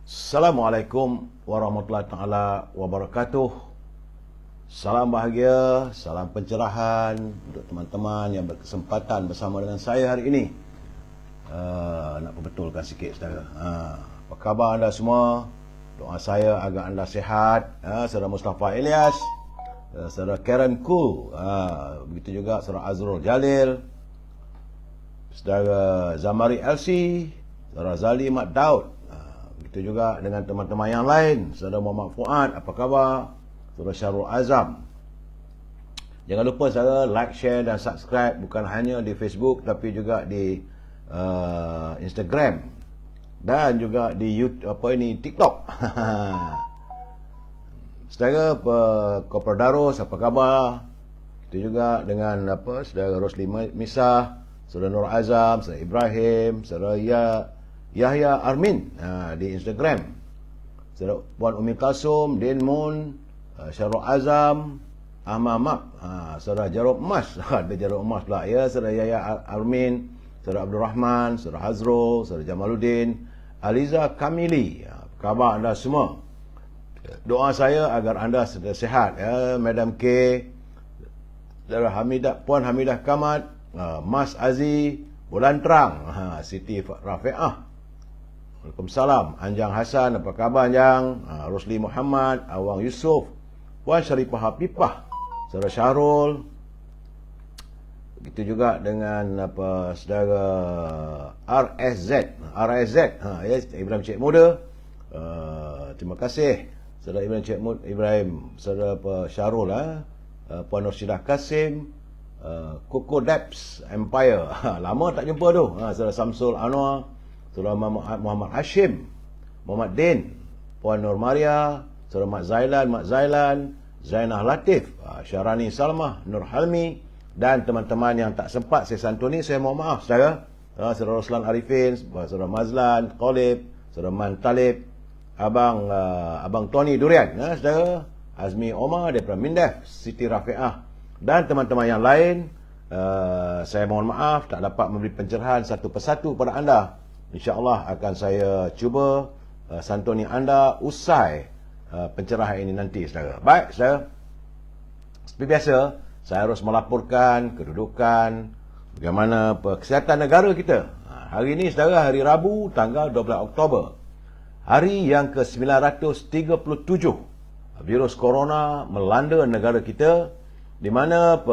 Assalamualaikum warahmatullahi taala wabarakatuh. Salam bahagia, salam pencerahan untuk teman-teman yang berkesempatan bersama dengan saya hari ini. Nak perbetulkan sikit saudara. Apa khabar anda semua? Doa saya agar anda sihat. Saudara Mustafa Ilyas, saudara Karen Kul, begitu juga saudara Azrul Jalil, saudara Zamari Elsie, saudara Zali Mat Daud. Begitu juga dengan teman-teman yang lain. Saudara Muhammad Fuad, apa khabar? Saudara Syarul Azam. Jangan lupa saudara like, share dan subscribe bukan hanya di Facebook tapi juga di Instagram dan juga di YouTube, TikTok. Saudara Kopral Darus, apa khabar? Itu juga dengan saudara Rosli Misah, saudara Nur Azam, saudara Ibrahim, saudara Yahya Armin di Instagram. Saudara Puan Umi Kasum, Din Mun, Syarul Azam, Ahmad Mak, saudara Jarob Emas. Ada Jarob Emas pula ya. Saudara Yahya Armin, saudara Abdul Rahman, saudara Hazrul, saudara Jamaluddin, Aliza Kamili. Khabar anda semua? Doa saya agar anda sihat ya. Madam K, saudara Puan Hamidah Kamat, Mas Aziz, Bulan Terang, Siti Rafi'ah, Waalaikumsalam. Anjang Hasan, apa khabar Anjang? Rosli Muhammad, Awang Yusof, Puan Syarifah Hafifah, saudara Syarul. Begitu juga dengan saudara RSZ, ya, Ibrahim Cik Muda. Terima kasih saudara Ibrahim, saudara Syarul, Puan Nursidah Kasim, Coco Debs Empire. Lama tak jumpa tu. Saudara Samsul Anwar, saudara Muhammad Hashim, Muhammad Din, Puan Nur Maria, saudara Mak Zailan, Zainah Latif, Syarani Salmah, Nur Halmi, dan teman-teman yang tak sempat saya santuni, saya mohon maaf saudara. Saudara Roslan Arifin, saudara Mazlan Qalib, saudara Man Talib, Abang Tony Durian, saudara Azmi Omar daripada Mindef, Siti Rafi'ah, dan teman-teman yang lain. Saya mohon maaf tak dapat memberi pencerahan satu persatu pada anda. InsyaAllah akan saya cuba santuni anda usai pencerahan ini nanti saudara. Baik saudara, seperti biasa saya harus melaporkan kedudukan bagaimana kesihatan negara kita. Hari ini saudara, hari Rabu tanggal 12 Oktober, hari yang ke-937 virus corona melanda negara kita, di mana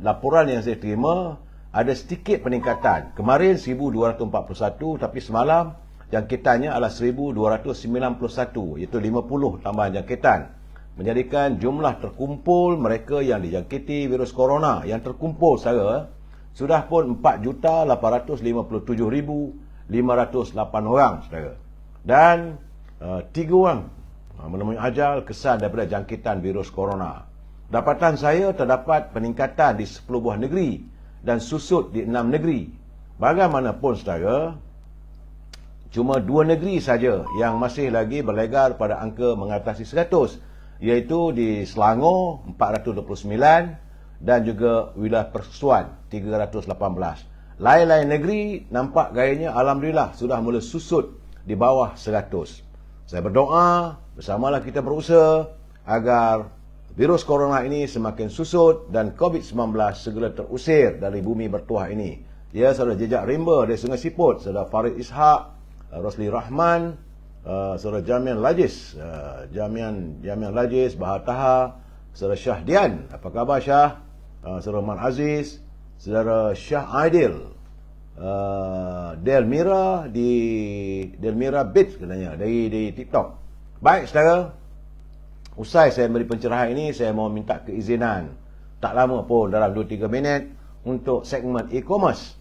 laporan yang saya terima ada sedikit peningkatan. Kemarin 1241, tapi semalam jangkitannya adalah 1291, iaitu 50 tambahan jangkitan, menjadikan jumlah terkumpul mereka yang dijangkiti virus corona yang terkumpul saudara sudah pun 4,857,508 orang saudara, dan 3 orang menemui ajal kesan daripada jangkitan virus corona. Dapatan saya terdapat peningkatan di 10 buah negeri dan susut di 6 negeri. Bagaimanapun saudara, cuma 2 negeri saja yang masih lagi berlegar pada angka mengatasi 100, iaitu di Selangor 429 dan juga wilayah Persuan 318. Lain-lain negeri nampak gayanya alhamdulillah sudah mula susut di bawah 100. Saya berdoa, bersamalah kita berusaha agar virus corona ini semakin susut dan COVID-19 segera terusir dari bumi bertuah ini. Ya, saudara Jejak Rimba dari Sungai Siput, saudara Farid Ishaq, Rosli Rahman, saudara Jamian Lajis, Bahar Taha, saudara Syah Dian, apa khabar Syah? Saudara Man Aziz, saudara Syah Aidil, Delmira Bits katanya dari TikTok. Baik saudara, usai saya beri pencerahan ini, saya mau minta keizinan, tak lama pun, dalam 2-3 minit, untuk segmen e-commerce.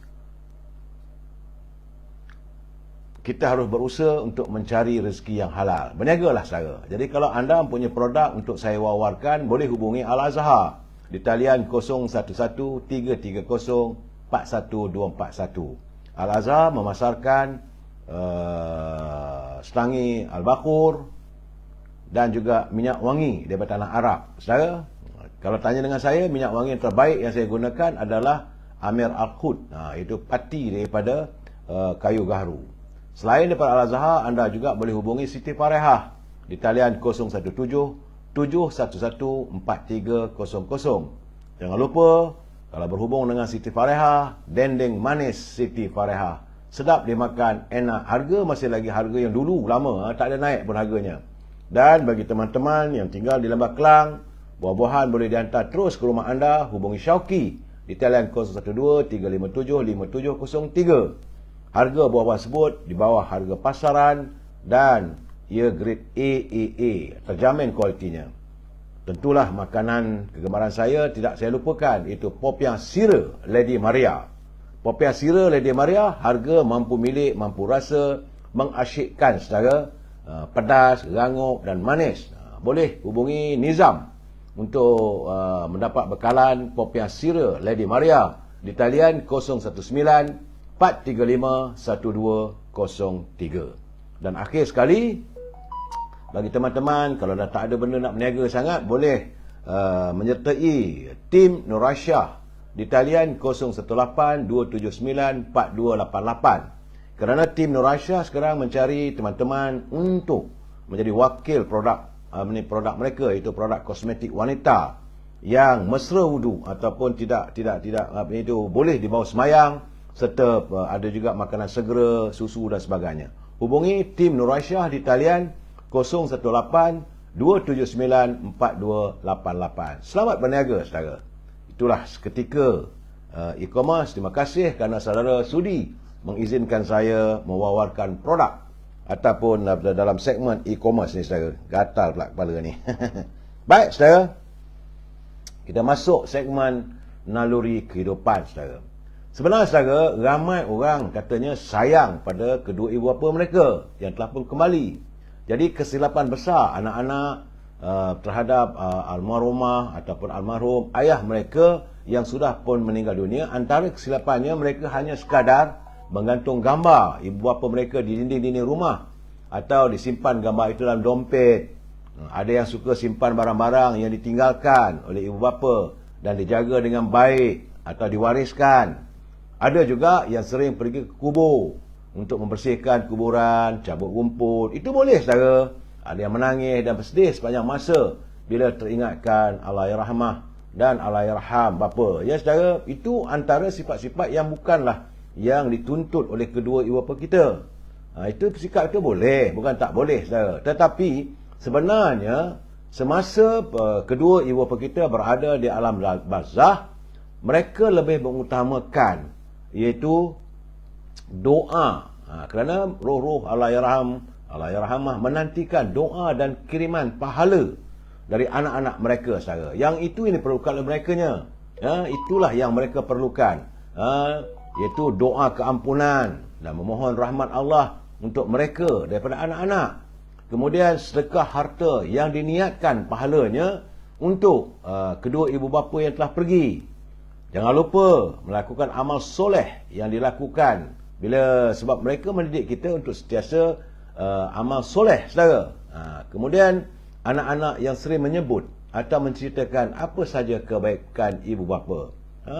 Kita harus berusaha untuk mencari rezeki yang halal. Berniagalah saudara. Jadi kalau anda mempunyai produk untuk saya wawarkan, boleh hubungi Al-Azhar di talian 0113304141. Al-Azhar memasarkan setangi Al-Bakur dan juga minyak wangi daripada tanah Arab. Saudara, kalau tanya dengan saya, minyak wangi yang terbaik yang saya gunakan adalah Amir Al-Khud. Itu pati daripada kayu gaharu. Selain daripada Al-Azhar, anda juga boleh hubungi Siti Farehah di talian 017-711-4300. Jangan lupa, kalau berhubung dengan Siti Farehah, dendeng manis Siti Farehah. Sedap dimakan, enak. Harga masih lagi harga yang dulu, lama. Tak ada naik pun harganya. Dan bagi teman-teman yang tinggal di Lembah Kelang, buah-buahan boleh dihantar terus ke rumah anda. Hubungi Syauqi di talian 012-357-5703. Harga buah-buahan tersebut di bawah harga pasaran dan ia grade AAA, terjamin kualitinya. Tentulah makanan kegemaran saya tidak saya lupakan, iaitu popiah sira Lady Maria. Popiah sira Lady Maria, harga mampu milik, mampu rasa, mengasyikkan saudara, pedas, rangup dan manis. Boleh hubungi Nizam untuk mendapat bekalan popiah sira Lady Maria di talian 019-435-1203. Dan akhir sekali, bagi teman-teman, kalau dah tak ada benda nak berniaga sangat, boleh menyertai tim Nur Aisyah di talian 018-279-4288. Kerana tim Nur Aisyah sekarang mencari teman-teman untuk menjadi wakil produk mereka, iaitu produk kosmetik wanita yang mesra wudu ataupun tidak itu boleh dibawa semayang, serta ada juga makanan segera, susu dan sebagainya. Hubungi tim Nur Aisyah di talian 018-279-4288. Selamat berniaga saudara. Itulah seketika e-commerce. Terima kasih kerana saudara sudi mengizinkan saya mewawarkan produk ataupun dalam segmen e-commerce ni saudara. Gatal pula kepala ni. Baik saudara, kita masuk segmen naluri kehidupan saudara. Sebenarnya saudara, ramai orang katanya sayang pada kedua ibu bapa mereka yang telah pun kembali. Jadi kesilapan besar anak-anak terhadap almarhumah ataupun almarhum ayah mereka yang sudah pun meninggal dunia. Antara kesilapannya, mereka hanya sekadar menggantung gambar ibu bapa mereka di dinding-dinding rumah, atau disimpan gambar itu dalam dompet. Ada yang suka simpan barang-barang yang ditinggalkan oleh ibu bapa dan dijaga dengan baik atau diwariskan. Ada juga yang sering pergi ke kubur untuk membersihkan kuburan, cabut rumput. Itu boleh saudara. Ada yang menangis dan bersedih sepanjang masa bila teringatkan Allahyarhamah dan Allahyarham bapa. Ya saudara, itu antara sifat-sifat yang bukanlah yang dituntut oleh kedua ibu bapa kita. Itu sikap itu boleh, bukan tak boleh saudara. Tetapi sebenarnya semasa kedua ibu bapa kita berada di alam barzah, mereka lebih mengutamakan iaitu doa, kerana roh-roh Allahyarhamah menantikan doa dan kiriman pahala dari anak-anak mereka saudara. Yang itu ini perlukan oleh merekanya. Itulah yang mereka perlukan, iaitu doa keampunan dan memohon rahmat Allah untuk mereka daripada anak-anak. Kemudian sedekah harta yang diniatkan pahalanya untuk kedua ibu bapa yang telah pergi. Jangan lupa melakukan amal soleh yang dilakukan sebab mereka mendidik kita untuk sentiasa amal soleh saudara. Kemudian anak-anak yang sering menyebut atau menceritakan apa saja kebaikan ibu bapa.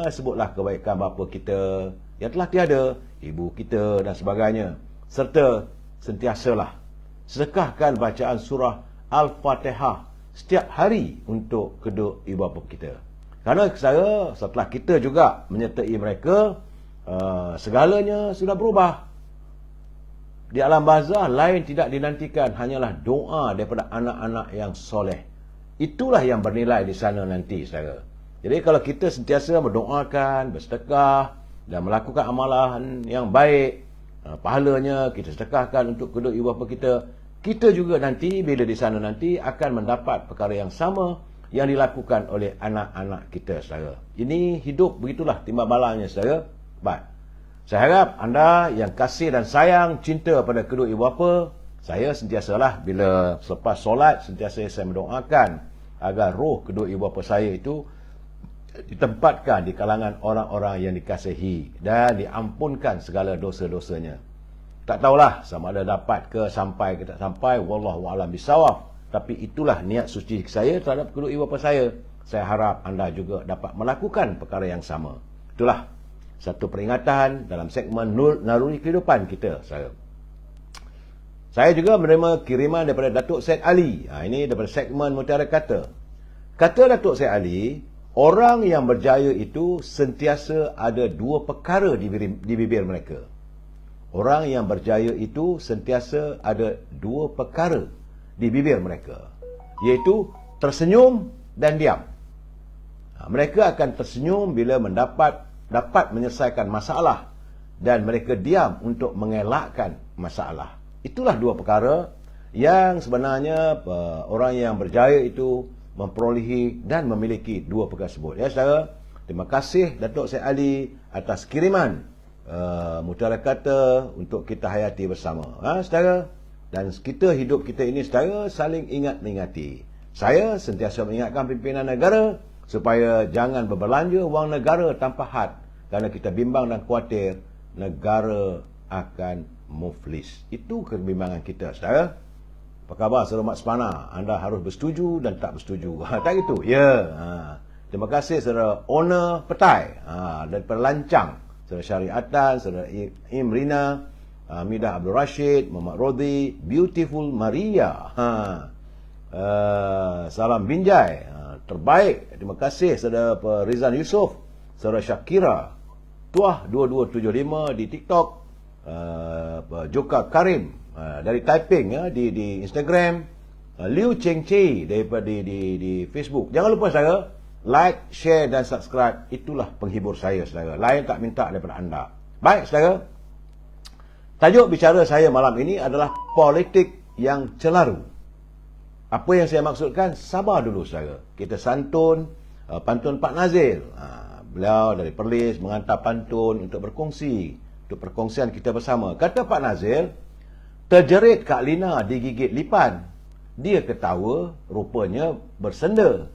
Sebutlah kebaikan bapa kita yang telah tiada, ibu kita dan sebagainya. Serta sentiasalah sedekahkan bacaan surah Al-Fatihah setiap hari untuk kedua ibu bapa kita. Kerana setelah kita juga menyertai mereka, segalanya sudah berubah. Di alam barzah lain tidak dinantikan hanyalah doa daripada anak-anak yang soleh. Itulah yang bernilai di sana nanti saudara. Jadi kalau kita sentiasa mendoakan, bersedekah dan melakukan amalan yang baik, pahalanya kita sedekahkan untuk kedua ibu bapa kita, kita juga nanti bila di sana nanti akan mendapat perkara yang sama yang dilakukan oleh anak-anak kita saudara. Ini hidup begitulah timbalannya saudara. Baik. Saya harap anda yang kasih dan sayang cinta pada kedua ibu bapa, saya sentiasalah bila selepas solat sentiasa saya mendoakan agar roh kedua ibu bapa saya itu ditempatkan di kalangan orang-orang yang dikasihi dan diampunkan segala dosa-dosanya. Tak tahulah sama ada dapat ke sampai ke tak sampai, wallahu a'lam bisawab. Tapi itulah niat suci saya terhadap kedua ibu bapa saya. Saya harap anda juga dapat melakukan perkara yang sama. Itulah satu peringatan dalam segmen naluri kehidupan kita, saudara. Saya juga menerima kiriman daripada Datuk Syed Ali. Ini daripada segmen Mutiara Kata. Kata Datuk Syed Ali, orang yang berjaya itu sentiasa ada dua perkara di bibir mereka. Orang yang berjaya itu sentiasa ada dua perkara di bibir mereka, iaitu tersenyum dan diam. Mereka akan tersenyum bila dapat menyelesaikan masalah, dan mereka diam untuk mengelakkan masalah. Itulah dua perkara yang sebenarnya orang yang berjaya itu memperolehi dan memiliki dua perkara tersebut. Ya, saudara, terima kasih Datuk Syed Ali atas kiriman Mutiara Kata untuk kita hayati bersama. Saudara, dan hidup kita ini, saudara, saling ingat mengingati. Saya sentiasa mengingatkan pimpinan negara supaya jangan berbelanja wang negara tanpa had, kerana kita bimbang dan khawatir negara akan muflis. Itu kebimbangan kita, saudara. Apa khabar, saudara Mat Sepana? Anda harus bersetuju dan tak bersetuju. Tak gitu? Ya. Terima kasih saudara Owner Petai daripada Lancang, saudara Syariatan, saudara Imrina, Midah Abdul Rashid, Muhammad Rodhi, Beautiful Maria, Salam Binjai, terbaik. Terima kasih saudara Rizan Yusof, saudara Syakira, Tuah 2275 di TikTok, Joka Karim dari Taiping di Instagram, Liu Cheng Chi daripada di Facebook. Jangan lupa saudara, like, share dan subscribe. Itulah penghibur saya, saudara. Lain tak minta daripada anda. Baik saudara, tajuk bicara saya malam ini adalah politik yang celaru. Apa yang saya maksudkan? Sabar dulu saudara. Kita santun pantun Pak Nazil. Beliau dari Perlis menghantar pantun untuk perkongsian kita bersama. Kata Pak Nazil, terjerit Kak Lina digigit lipan. Dia ketawa, rupanya bersenda.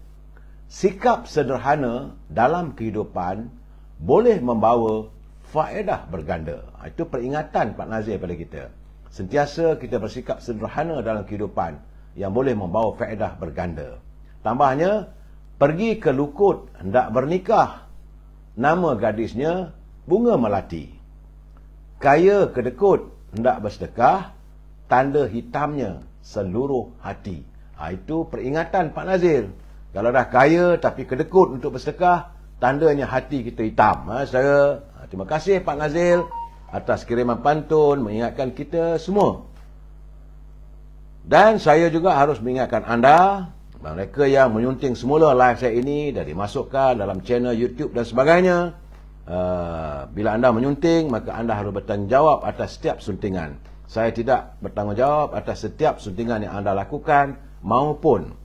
Sikap sederhana dalam kehidupan boleh membawa faedah berganda. Itu peringatan Pak Nazir pada kita. Sentiasa kita bersikap sederhana dalam kehidupan yang boleh membawa faedah berganda. Tambahnya, pergi ke Lukut hendak bernikah. Nama gadisnya Bunga Melati. Kaya kedekut hendak bersedekah, tanda hitamnya seluruh hati. Itu peringatan Pak Nazir. Kalau dah kaya tapi kedekut untuk bersedekah, tandanya hati kita hitam. Saudara, terima kasih Pak Nazir atas kiriman pantun mengingatkan kita semua. Dan saya juga harus mengingatkan anda, mereka yang menyunting semula live saya ini dan dimasukkan dalam channel YouTube dan sebagainya. Bila anda menyunting, maka anda harus bertanggungjawab atas setiap suntingan. Saya tidak bertanggungjawab atas setiap suntingan yang anda lakukan maupun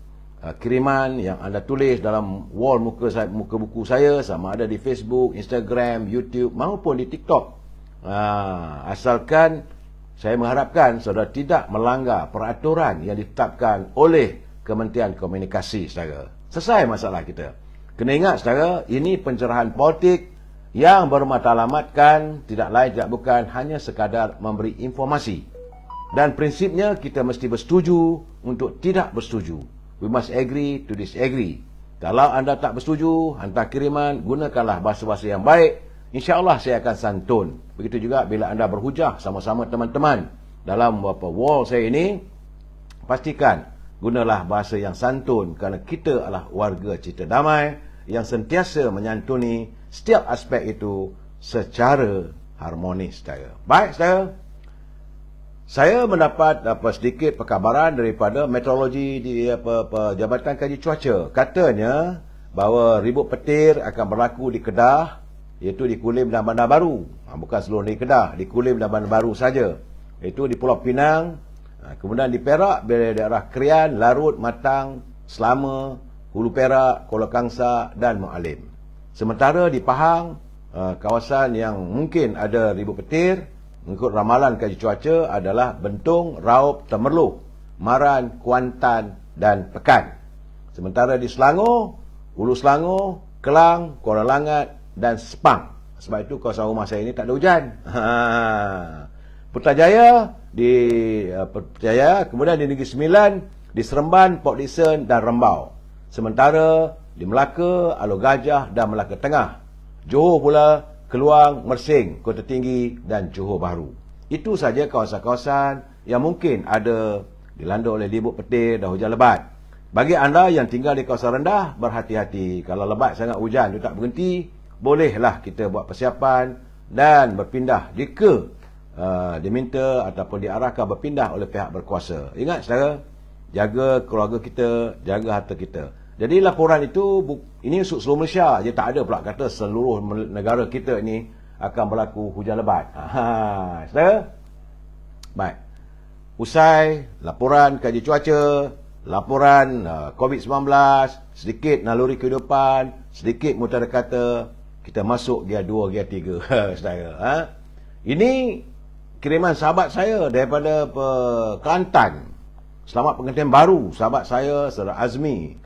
kiriman yang anda tulis dalam wall muka buku saya, sama ada di Facebook, Instagram, YouTube maupun di TikTok. Asalkan saya mengharapkan saudara tidak melanggar peraturan yang ditetapkan oleh Kementerian Komunikasi, saudara. Selesai masalah kita. Kena ingat, saudara, ini pencerahan politik yang bermatlamatkan tidak lain tidak bukan hanya sekadar memberi informasi. Dan prinsipnya kita mesti bersetuju untuk tidak bersetuju. We must agree to disagree. Kalau anda tak bersetuju, hantar kiriman, gunakanlah bahasa-bahasa yang baik. InsyaAllah saya akan santun. Begitu juga bila anda berhujah sama-sama teman-teman dalam wall saya ini, pastikan gunalah bahasa yang santun, kerana kita adalah warga cita damai yang sentiasa menyantuni setiap aspek itu secara harmonis, saudara. Baik, saudara. Saya mendapat sedikit perkabaran daripada meteorologi di Jabatan Kaji Cuaca. Katanya bahawa ribut petir akan berlaku di Kedah, iaitu di Kulim dan Bandar Baru. Bukan seluruh negeri Kedah, di Kulim dan Bandar Baru saja. Iaitu di Pulau Pinang. Kemudian di Perak, daerah Krian, Larut, Matang, Selama, Hulu Perak, Kuala Kangsar dan Mualim. Sementara di Pahang, kawasan yang mungkin ada ribut petir, mengikut ramalan kaji cuaca adalah Bentung, Raub, Temerloh, Maran, Kuantan dan Pekan. Sementara di Selangor, Hulu Selangor, Kelang, Kuala Langat dan Sepang. Sebab itu kawasan rumah saya ini tak ada hujan. Putrajaya, kemudian di Negeri Sembilan, di Seremban, Port Dickson dan Rembau. Sementara di Melaka, Alor Gajah dan Melaka Tengah. Johor pula, Keluang, Mersing, Kota Tinggi dan Johor Bahru. Itu saja kawasan-kawasan yang mungkin ada dilanda oleh libur petir dan hujan lebat. Bagi anda yang tinggal di kawasan rendah, berhati-hati. Kalau lebat sangat hujan itu tak berhenti, bolehlah kita buat persiapan dan berpindah jika diminta ataupun diarahkan berpindah oleh pihak berkuasa. Ingat saudara, jaga keluarga kita, jaga harta kita. Jadi laporan itu ini untuk seluruh Malaysia. Dia tak ada pula kata seluruh negara kita ini akan berlaku hujan lebat. Saudara? Baik. Usai laporan kaji cuaca, laporan COVID-19, sedikit naluri kehidupan, sedikit mutara kata, kita masuk gear 2, gear 3. Saudara. Ini kiriman sahabat saya daripada Kelantan. Selamat pengantin baru, sahabat saya, Saudara Azmi.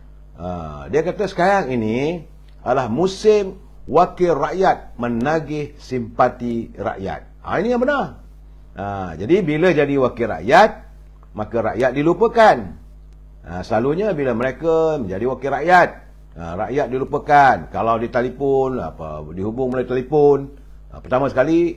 Dia kata sekarang ini adalah musim wakil rakyat menagih simpati rakyat. Ini yang benar. Jadi bila jadi wakil rakyat, maka rakyat dilupakan. Selalunya bila mereka menjadi wakil rakyat, rakyat dilupakan. Kalau ditelefon, dihubung melalui telefon, pertama sekali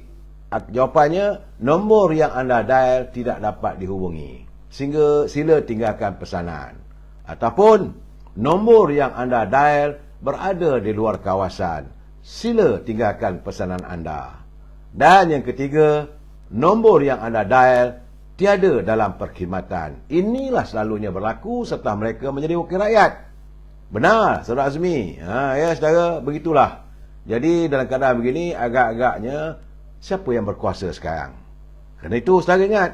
jawapannya, nombor yang anda dial tidak dapat dihubungi, sehingga sila tinggalkan pesanan. Ataupun nombor yang anda dial berada di luar kawasan, sila tinggalkan pesanan anda. Dan yang ketiga, nombor yang anda dial tiada dalam perkhidmatan. Inilah selalunya berlaku setelah mereka menjadi wakil rakyat. Benar, Saudara Azmi. Ya, saudara, begitulah. Jadi dalam keadaan begini, agak-agaknya siapa yang berkuasa sekarang? Kerana itu, saudara ingat,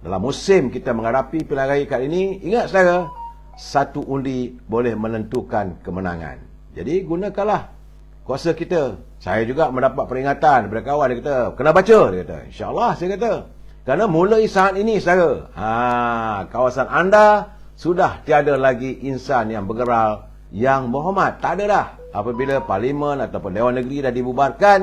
dalam musim kita menghadapi pilihan raya kali ini, ingat saudara, satu undi boleh menentukan kemenangan. Jadi gunakanlah kuasa kita. Saya juga mendapat peringatan daripada kawan, dia kata, kena baca, dia kata. InsyaAllah, saya kata. Kerana mulai saat ini, saudara, kawasan anda sudah tiada lagi insan yang bergerak, yang berhormat. Tak ada dah. Apabila Parlimen ataupun Dewan Negeri dah dibubarkan,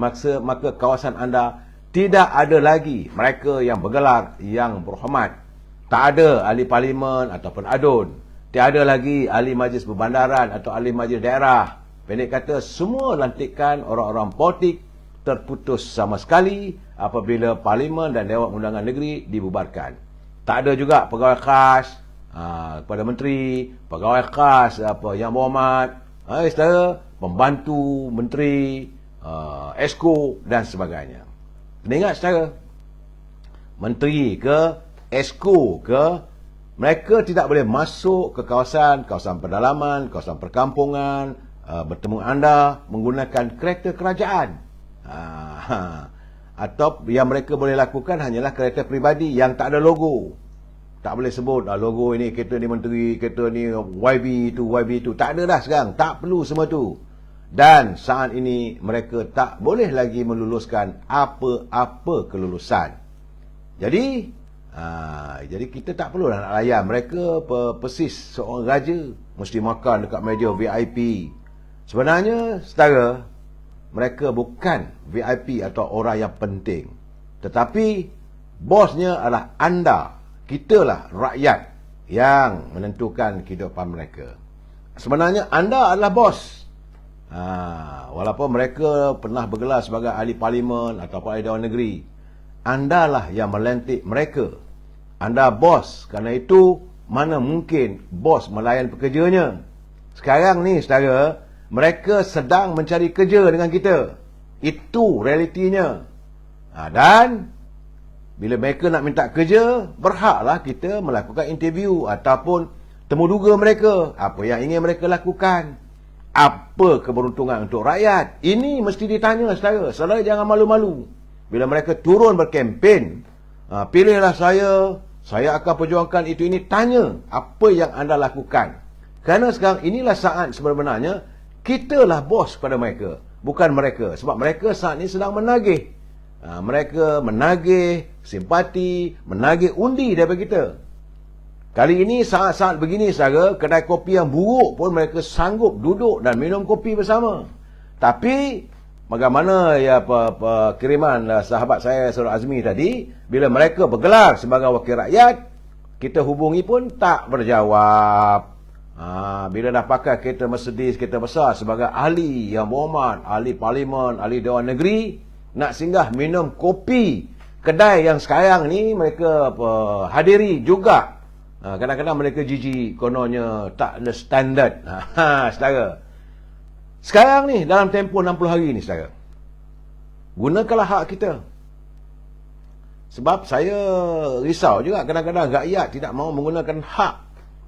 maka kawasan anda tidak ada lagi mereka yang bergelar, yang berhormat. Tak ada ahli parlimen ataupun adun. Tiada lagi ahli majlis perbandaran atau ahli majlis daerah. Pendek kata, semua lantikan orang-orang politik terputus sama sekali apabila parlimen dan Dewan Undangan Negeri dibubarkan. Tak ada juga pegawai khas kepada menteri, pegawai khas yang berhormat, pembantu menteri, esko dan sebagainya. Kena ingat saudara, menteri ke esko ke, mereka tidak boleh masuk ke kawasan pedalaman, kawasan perkampungan, bertemu anda menggunakan kereta kerajaan. Atau yang mereka boleh lakukan hanyalah kereta peribadi yang tak ada logo. Tak boleh sebut logo ini kereta ni menteri, kereta ni YB tu. Tak ada dah sekarang. Tak perlu semua tu. Dan saat ini mereka tak boleh lagi meluluskan apa-apa kelulusan. Jadi kita tak perlu nak layan mereka persis seorang raja mesti makan dekat meja VIP. Sebenarnya saudara, mereka bukan VIP atau orang yang penting, tetapi bosnya adalah anda. Kitalah rakyat yang menentukan kehidupan mereka. Sebenarnya anda adalah bos. Walaupun mereka pernah bergelar sebagai ahli parlimen ataupun ahli Dewan Negeri, anda lah yang melantik mereka. Anda bos. Kerana itu, mana mungkin bos melayan pekerjanya. Sekarang ni saudara, mereka sedang mencari kerja dengan kita. Itu realitinya. Dan bila mereka nak minta kerja, berhaklah kita melakukan interview ataupun temuduga mereka. Apa yang ingin mereka lakukan? Apa keberuntungan untuk rakyat? Ini mesti ditanya saudara. Saudara jangan malu-malu. Bila mereka turun berkempen, pilihlah saya akan perjuangkan itu ini. Tanya apa yang anda lakukan. Kerana sekarang inilah saat sebenarnya kitalah bos pada mereka, bukan mereka. Sebab mereka saat ini sedang menagih. Mereka menagih simpati, menagih undi daripada kita. Kali ini saat-saat begini saudara, kedai kopi yang buruk pun mereka sanggup duduk dan minum kopi bersama. Tapi bagaimana kiriman sahabat saya Saudara Azmi tadi, bila mereka bergelar sebagai wakil rakyat, kita hubungi pun tak berjawab. Bila dah pakai kereta Mercedes, kereta besar sebagai ahli yang berhormat, ahli parlimen, ahli Dewan Negeri, nak singgah minum kopi kedai yang sekarang ni mereka hadiri juga. Kadang-kadang mereka jijik, kononnya tak ada standard. Saudara. Sekarang ni, dalam tempoh 60 hari ni, saudara, gunakanlah hak kita. Sebab saya risau juga kadang-kadang rakyat tidak mahu menggunakan hak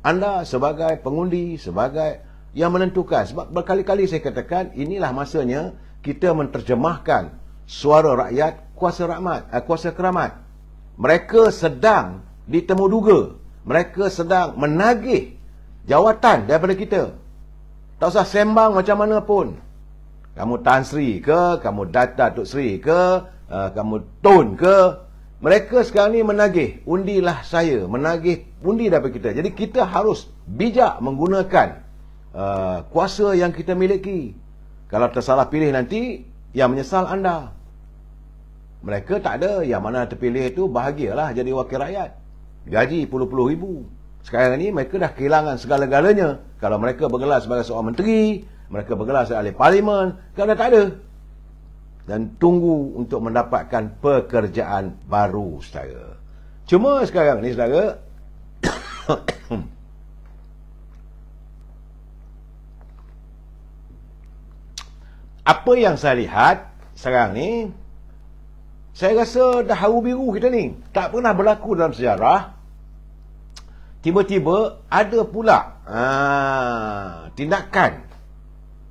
anda sebagai pengundi, sebagai yang menentukan. Sebab berkali-kali saya katakan, inilah masanya kita menterjemahkan suara rakyat kuasa keramat. Mereka sedang ditemuduga. Mereka sedang menagih jawatan daripada kita. Tak usah sembang macam mana pun. Kamu Tan Sri ke, kamu Datuk Sri ke, kamu Tun ke, mereka sekarang ni menagih, undilah saya, menagih undi daripada kita. Jadi kita harus bijak menggunakan kuasa yang kita miliki. Kalau tersalah pilih nanti, yang menyesal anda. Mereka tak ada, yang mana terpilih itu bahagialah jadi wakil rakyat. Gaji puluh-puluh ribu. Sekarang ni mereka dah kehilangan segala-galanya. Kalau mereka bergelar sebagai seorang menteri, mereka bergelar sebagai ahli parlimen, kerana tak ada. Dan tunggu untuk mendapatkan pekerjaan baru, saudara. Cuma sekarang ni, saudara, apa yang saya lihat sekarang ni, saya rasa dah haru biru kita ni. Tak pernah berlaku dalam sejarah. Tiba-tiba ada pula tindakan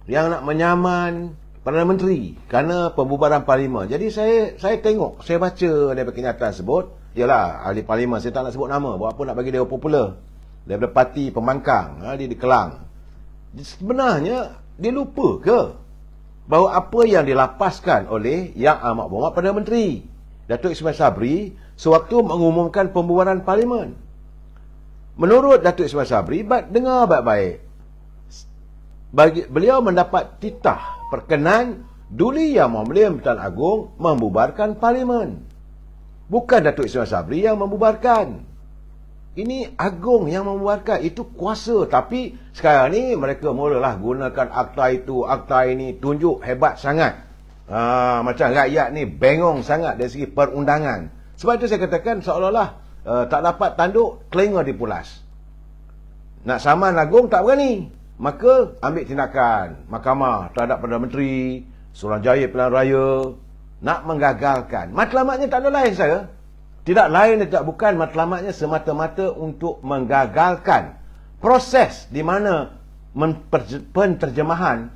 yang nak menyaman Perdana Menteri kerana pembubaran parlimen. Jadi saya tengok, saya baca daripada kenyataan sebut, yalah ahli parlimen, saya tak nak sebut nama, buat apa nak bagi dia popular, daripada parti pembangkang, dia di Kelang. Sebenarnya dia lupa ke bahawa apa yang dilapaskan oleh Yang Amat Berhormat Perdana Menteri Datuk Ismail Sabri sewaktu mengumumkan pembubaran parlimen. Menurut Datuk Ismail Sabri, dengar baik-baik, beliau mendapat titah perkenan Duli Yang Mulia Pertuan Agong membubarkan parlimen. Bukan Datuk Ismail Sabri yang membubarkan. Ini Agong yang membubarkan. Itu kuasa. Tapi sekarang ni mereka mulalah gunakan akta itu, akta ini, tunjuk hebat sangat. Macam rakyat ni bengong sangat dari segi perundangan. Sebab itu saya katakan seolah-olah tak dapat tanduk, telinga dipulas. Nak saman Agong tak berani. Maka ambil tindakan mahkamah terhadap Perdana Menteri, Suruhanjaya Pilihan Raya, nak menggagalkan. Matlamatnya tak ada lain, saya. Tidak lain dan tidak bukan, matlamatnya semata-mata untuk menggagalkan proses di mana penterjemahan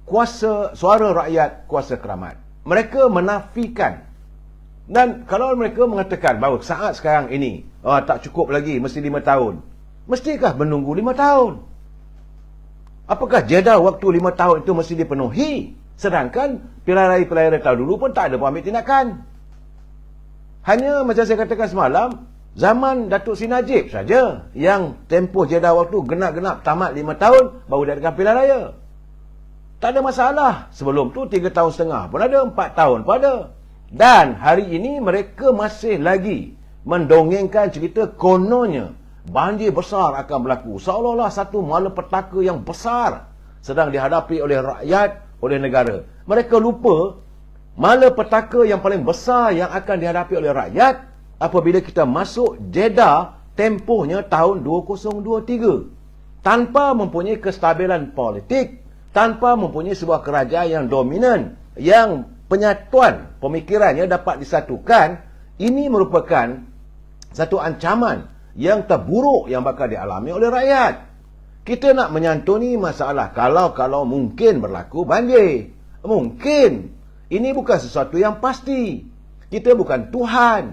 kuasa suara rakyat, kuasa keramat. Mereka menafikan. Dan kalau mereka mengatakan bahawa saat sekarang ini tak cukup lagi, mesti 5 tahun. Mestikah menunggu 5 tahun? Apakah jeda waktu 5 tahun itu mesti dipenuhi? Sedangkan pilihan raya tahun dulu pun tak ada ambil tindakan. Hanya macam saya katakan semalam, zaman Datuk Sri Najib saja yang tempoh jeda waktu genap-genap tamat 5 tahun baru diadakan pilihan raya. Tak ada masalah. Sebelum tu 3 tahun setengah pun ada, 4 tahun pun ada. Dan hari ini mereka masih lagi mendongengkan cerita kononnya banjir besar akan berlaku. Seolah-olah satu malapetaka yang besar sedang dihadapi oleh rakyat, oleh negara. Mereka lupa malapetaka yang paling besar yang akan dihadapi oleh rakyat apabila kita masuk jeda tempohnya tahun 2023. Tanpa mempunyai kestabilan politik, tanpa mempunyai sebuah kerajaan yang dominan, yang penyatuan pemikirannya dapat disatukan, ini merupakan satu ancaman yang terburuk yang bakal dialami oleh rakyat. Kita nak menyantuni masalah kalau mungkin berlaku banjir. Mungkin. Ini bukan sesuatu yang pasti. Kita bukan Tuhan.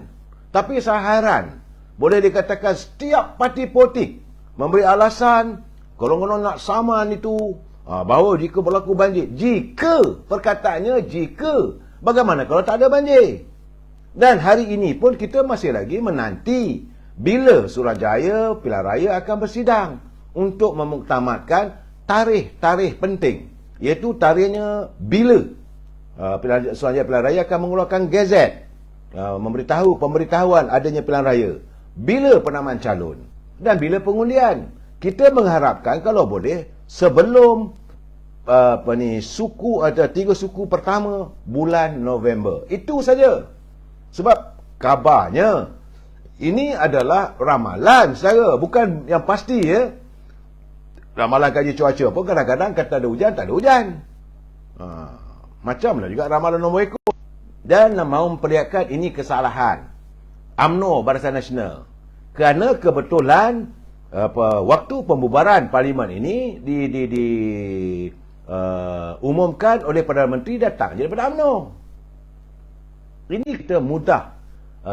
Tapi saya heran, boleh dikatakan setiap parti politik memberi alasan kalau nak saman itu, bahawa jika berlaku banjir. Jika, perkataannya jika. Bagaimana kalau tak ada banjir? Dan hari ini pun kita masih lagi menanti bila Suruhanjaya Pilihan Raya akan bersidang untuk memuktamadkan tarikh-tarikh penting, iaitu tarikhnya bila Suruhanjaya Pilihan Raya akan mengeluarkan gazet, memberitahu pemberitahuan adanya pilihan raya, bila penamaan calon dan bila pengundian. Kita mengharapkan kalau boleh sebelum suku atau 3 suku pertama bulan November. Itu saja. Sebab kabarnya. Ini adalah ramalan saudara, bukan yang pasti ya. Ramalan kaji cuaca pun kadang-kadang kata ada hujan, tak ada hujan. Macamlah juga ramalan nombor ekor. Dan mahu memperlihatkan ini kesalahan UMNO Barisan Nasional. Kerana kebetulan waktu pembubaran parlimen ini umumkan oleh Perdana Menteri datang daripada UMNO. Ini kita mudah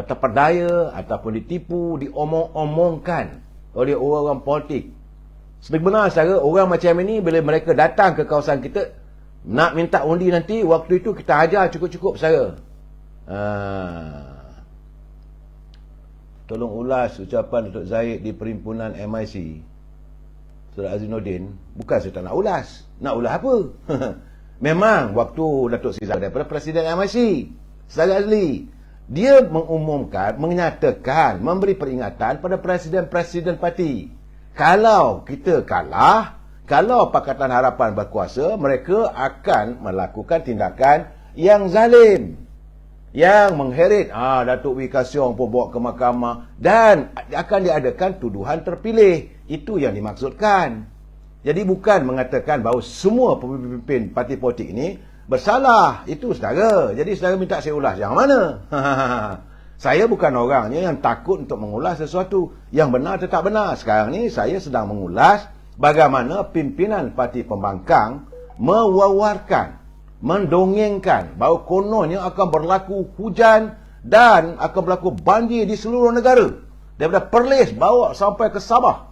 terperdaya ataupun ditipu, diomong-omongkan oleh orang-orang politik. Sebenarnya secara orang macam ini, bila mereka datang ke kawasan kita nak minta undi nanti, waktu itu kita ajar cukup-cukup saya. Tolong ulas ucapan Datuk Zahid di perhimpunan MIC, Saudara Azinuddin. Bukan saya tak nak ulas. Nak ulas apa? Memang waktu Datuk Sri Zahid daripada Presiden MIC secara asli, dia mengumumkan, menyatakan, memberi peringatan pada presiden-presiden parti. Kalau kita kalah, kalau Pakatan Harapan berkuasa, mereka akan melakukan tindakan yang zalim, yang mengheret Datuk Wee Ka Siong pun bawa ke mahkamah, dan akan diadakan tuduhan terpilih. Itu yang dimaksudkan. Jadi bukan mengatakan bahawa semua pemimpin parti politik ini bersalah. Itu saudara. Jadi saudara minta saya ulas yang mana? Saya bukan orangnya yang takut untuk mengulas sesuatu. Yang benar tetap benar. Sekarang ni saya sedang mengulas bagaimana pimpinan parti pembangkang mewawarkan, mendongengkan bahawa kononnya akan berlaku hujan dan akan berlaku banjir di seluruh negara. Daripada Perlis bawa sampai ke Sabah.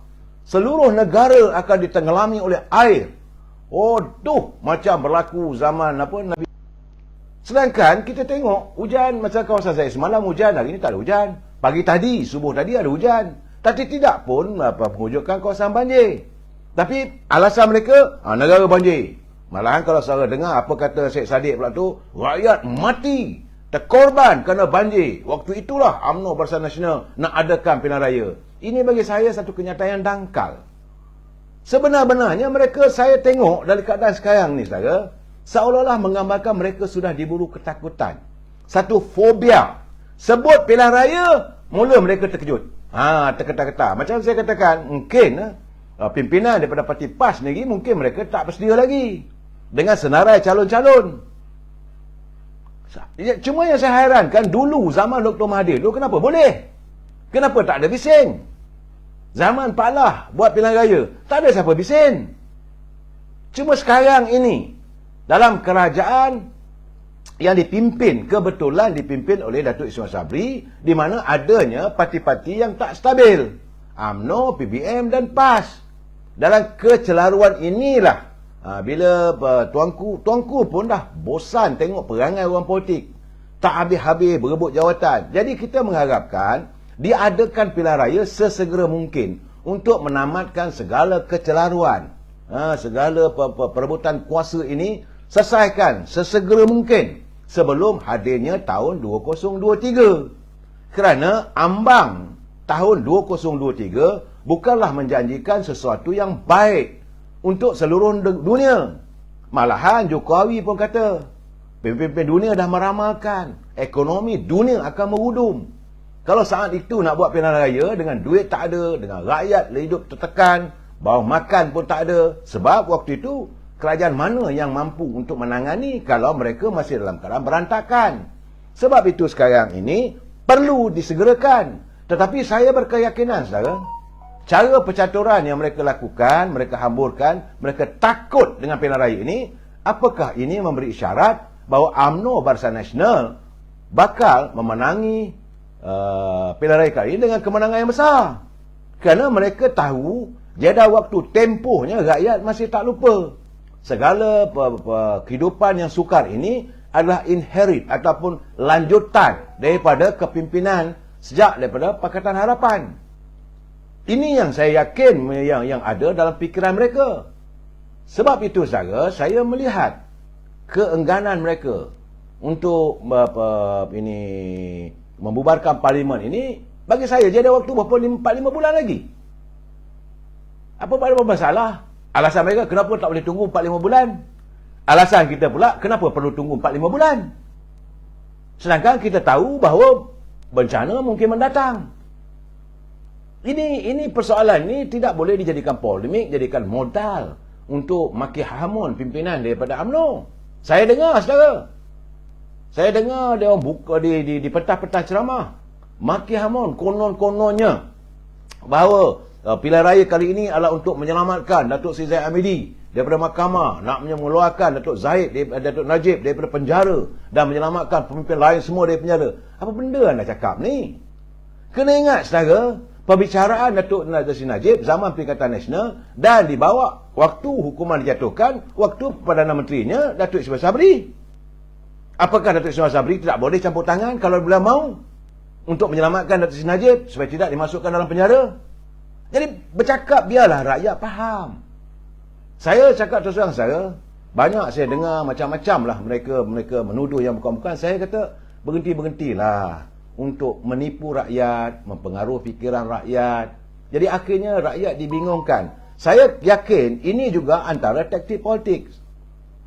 Seluruh negara akan ditenggelami oleh air. Macam berlaku zaman Nabi. Sedangkan kita tengok hujan macam kawasan saya semalam hujan, hari ini tak ada hujan. Pagi tadi, subuh tadi ada hujan. Tapi tidak pun mewujudkan kawasan banjir. Tapi alasan mereka, negara banjir. Malahan kalau saudara dengar apa kata Syed Saddiq pula tu, rakyat mati, terkorban kerana banjir. Waktu itulah UMNO Barisan Nasional nak adakan pilihan raya. Ini bagi saya satu kenyataan yang dangkal. Sebenar-benarnya mereka, saya tengok dari keadaan sekarang ni saudara, seolah-olah menggambarkan mereka sudah diburu ketakutan. Satu fobia. Sebut pilihan raya, mula mereka terkejut. Terketar-ketar. Macam saya katakan, mungkin pimpinan daripada parti PAS sendiri, mungkin mereka tak bersedia lagi dengan senarai calon-calon. Cuma yang saya hairankan, dulu zaman Dr. Mahathir, dulu kenapa boleh? Kenapa tak ada bising? Zaman Pak Lah buat pilihan raya, tak ada siapa bising. Cuma sekarang ini, dalam kerajaan yang kebetulan dipimpin oleh Datuk Ismail Sabri, di mana adanya parti-parti yang tak stabil. UMNO, PBM dan PAS. Dalam kecelaruan inilah, bila tuanku pun dah bosan tengok perangai orang politik. Tak habis-habis berebut jawatan. Jadi kita mengharapkan diadakan pilihan raya sesegera mungkin untuk menamatkan segala kecelaruan. Segala perebutan kuasa ini selesaikan sesegera mungkin sebelum hadirnya tahun 2023. Kerana ambang tahun 2023 bukanlah menjanjikan sesuatu yang baik untuk seluruh dunia. Malahan Jokowi pun kata, pemimpin dunia dah meramalkan ekonomi dunia akan merudum. Kalau saat itu nak buat pilihan raya dengan duit tak ada, dengan rakyat hidup tertekan, bawa makan pun tak ada. Sebab waktu itu kerajaan mana yang mampu untuk menangani kalau mereka masih dalam keadaan berantakan. Sebab itu sekarang ini perlu disegerakan. Tetapi saya berkeyakinan saudara, cara percaturan yang mereka lakukan, mereka hamburkan, mereka takut dengan pilihan raya ini, apakah ini memberi isyarat bahawa UMNO Barisan Nasional bakal memenangi pilihan raya kali ini dengan kemenangan yang besar? Kerana mereka tahu jadah waktu tempohnya rakyat masih tak lupa. Segala kehidupan yang sukar ini adalah inherit ataupun lanjutan daripada kepimpinan sejak daripada Pakatan Harapan. Ini yang saya yakin yang ada dalam fikiran mereka. Sebab itu saudara, saya melihat keengganan mereka untuk membubarkan parlimen ini, bagi saya dia ada waktu berapa 4-5 bulan lagi. Apa masalah? Alasan mereka kenapa tak boleh tunggu 4-5 bulan? Alasan kita pula kenapa perlu tunggu 4-5 bulan? Sedangkan kita tahu bahawa bencana mungkin mendatang. Ini persoalan ni tidak boleh dijadikan polemik, jadikan modal untuk maki hamun pimpinan daripada UMNO. Saya dengar, saudara. Saya dengar dia orang buka di petang-petang ceramah. Maki hamun konon-kononnya bahawa pilihan raya kali ini adalah untuk menyelamatkan Datuk Seri Zahid Hamidi daripada mahkamah, nak mengeluarkan Datuk Najib daripada penjara dan menyelamatkan pemimpin lain semua dari penjara. Apa benda anda cakap ni? Kena ingat, saudara, perbicaraan Datuk Seri Najib zaman Perikatan Nasional dan dibawa waktu hukuman dijatuhkan, waktu Perdana Menterinya Datuk Ismail Sabri. Apakah Datuk Ismail Sabri tidak boleh campur tangan kalau beliau mahu untuk menyelamatkan Datuk Seri Najib supaya tidak dimasukkan dalam penjara? Jadi bercakap biarlah rakyat faham. Saya cakap terus terang, saya banyak saya dengar macam-macam lah mereka menuduh yang bukan-bukan. Saya kata berhentilah untuk menipu rakyat, mempengaruhi fikiran rakyat. Jadi akhirnya rakyat dibingungkan. Saya yakin ini juga antara taktik politik.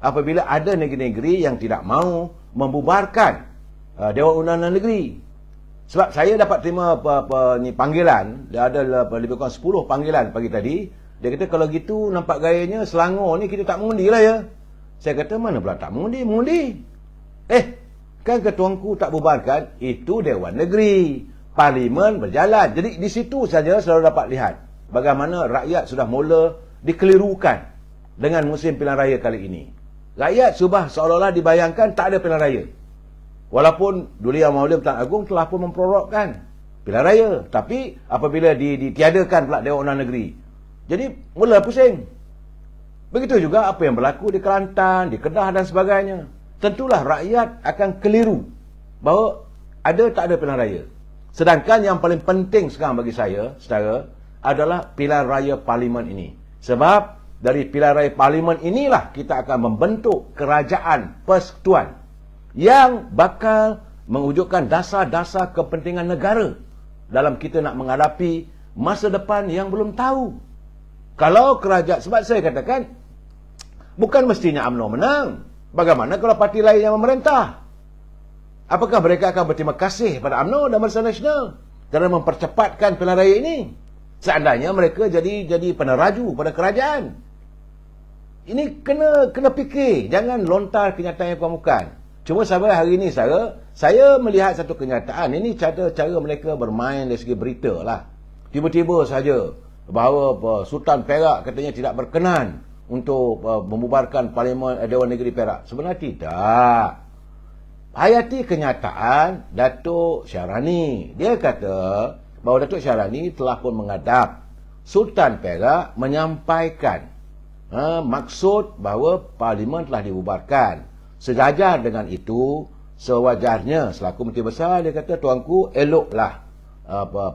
Apabila ada negeri-negeri yang tidak mahu membubarkan Dewan Undangan Negeri. Sebab saya dapat terima panggilan, ada lebih kurang 10 panggilan pagi tadi. Dia kata kalau gitu nampak gayanya Selangor ni kita tak mengundi lah ya. Saya kata mana pula tak mengundi? Mengundi. Kan ketuanku tak bubarkan, itu Dewan Negeri. Parlimen berjalan. Jadi di situ saja selalu dapat lihat bagaimana rakyat sudah mula dikelirukan dengan musim pilihan raya kali ini. Rakyat sudah seolah-olah dibayangkan tak ada pilihan raya. Walaupun Duli Yang Maha Pertuan Agong telah pun memprorokkan pilihan raya. Tapi apabila ditiadakan pula Dewan Undangan Negeri, jadi mula pusing. Begitu juga apa yang berlaku di Kelantan, di Kedah dan sebagainya. Tentulah rakyat akan keliru bahawa ada tak ada pilihan raya. Sedangkan yang paling penting sekarang bagi saya, saudara, adalah pilihan raya parlimen ini. Sebab dari pilihan raya parlimen inilah kita akan membentuk kerajaan persekutuan yang bakal mewujudkan dasar-dasar kepentingan negara dalam kita nak menghadapi masa depan yang belum tahu. Kalau kerajaan, sebab saya katakan bukan mestinya UMNO menang. Bagaimana kalau parti lain yang memerintah? Apakah mereka akan berterima kasih pada UMNO dan Barisan Nasional kerana mempercepatkan pilihan raya ini? Seandainya mereka jadi peneraju pada kerajaan. Ini kena fikir, jangan lontar kenyataan yang bukan. Cuma sampai hari ini saya melihat satu kenyataan. Ini cara mereka bermain dari segi berita lah. Tiba-tiba saja bahawa Sultan Perak katanya tidak berkenan untuk membubarkan Parlimen Dewan Negeri Perak. Sebenarnya tidak. Hayati kenyataan Datuk Syarani. Dia kata bahawa Datuk Syarani telah pun menghadap Sultan Perak menyampaikan maksud bahawa Parlimen telah dibubarkan. Sejajar dengan itu, sewajarnya selaku Menteri Besar, dia kata tuanku eloklah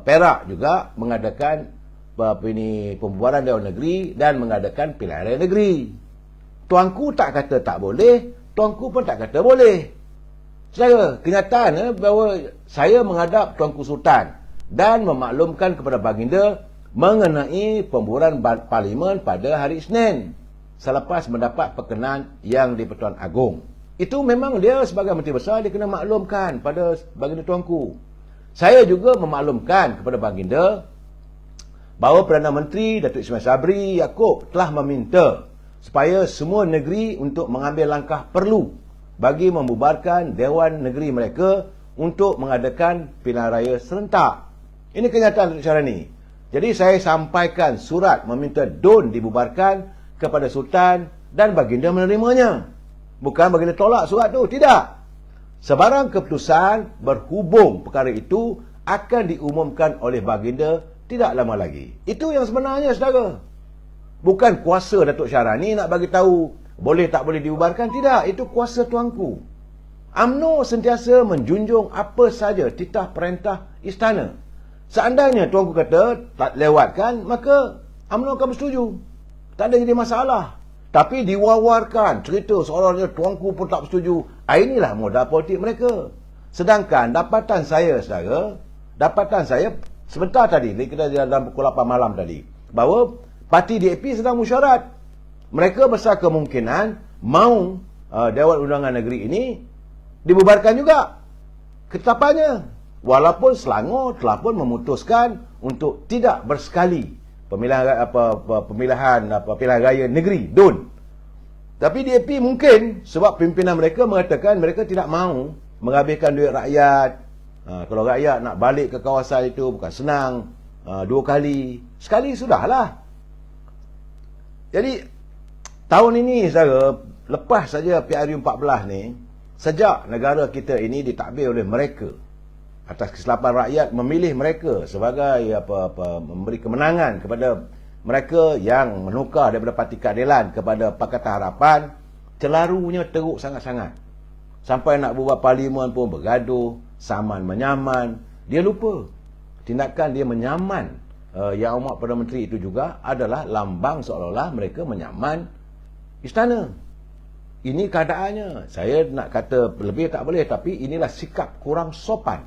Perak juga mengadakan pembubaran Dewan Negeri dan mengadakan pilihan raya negeri. Tuanku tak kata tak boleh, tuanku pun tak kata boleh. Saudara, kenyataan bahawa saya menghadap Tuanku Sultan dan memaklumkan kepada Baginda mengenai pembubaran Parlimen pada hari Isnin selepas mendapat perkenan yang di-Pertuan Agong. Itu memang dia sebagai Menteri Besar, dia kena maklumkan pada Baginda Tuanku. Saya juga memaklumkan kepada Baginda bahawa Perdana Menteri Datuk Ismail Sabri Yaakob telah meminta supaya semua negeri untuk mengambil langkah perlu bagi membubarkan Dewan Negeri mereka untuk mengadakan pilihan raya serentak. Ini kenyataan Datuk Syarani. Jadi saya sampaikan surat meminta DUN dibubarkan kepada Sultan dan Baginda menerimanya. Bukan Baginda tolak surat tu, tidak. Sebarang keputusan berhubung perkara itu akan diumumkan oleh Baginda tidak lama lagi. Itu yang sebenarnya, saudara. Bukan kuasa Datuk Syarani nak bagi tahu boleh tak boleh dibubarkan. Tidak, itu kuasa tuanku. UMNO sentiasa menjunjung apa saja titah perintah istana. Seandainya tuanku kata tak lewatkan, maka UMNO akan bersetuju. Tak ada jadi masalah. Tapi diwawarkan cerita seolah-olah tuanku pun tak bersetuju. Inilah modal politik mereka. Sedangkan dapatan saya, saudara, sebentar tadi, kita dalam pukul 8 malam tadi, bahawa parti DAP sedang mesyuarat. Mereka besar kemungkinan mahu Dewan Undangan Negeri ini dibubarkan juga ketetapannya. Walaupun Selangor telah pun memutuskan untuk tidak bersekali pemilihan pilihan raya negeri DUN. Tapi DAP mungkin sebab pimpinan mereka mengatakan mereka tidak mahu menghabiskan duit rakyat. Kalau rakyat nak balik ke kawasan itu bukan senang. 2 kali. Sekali sudahlah. Jadi tahun ini saudara, lepas saja PRU 14 ni, sejak negara kita ini ditadbir oleh mereka atas kesilapan rakyat memilih mereka sebagai memberi kemenangan kepada mereka yang menukar daripada Parti Keadilan kepada Pakatan Harapan, celarunya teruk sangat-sangat. Sampai nak buat parlimen pun bergaduh, saman menyaman. Dia lupa tindakan dia menyaman Yang Amat Perdana Menteri itu juga adalah lambang seolah-olah mereka menyaman istana. Ini keadaannya. Saya nak kata lebih tak boleh, tapi inilah sikap kurang sopan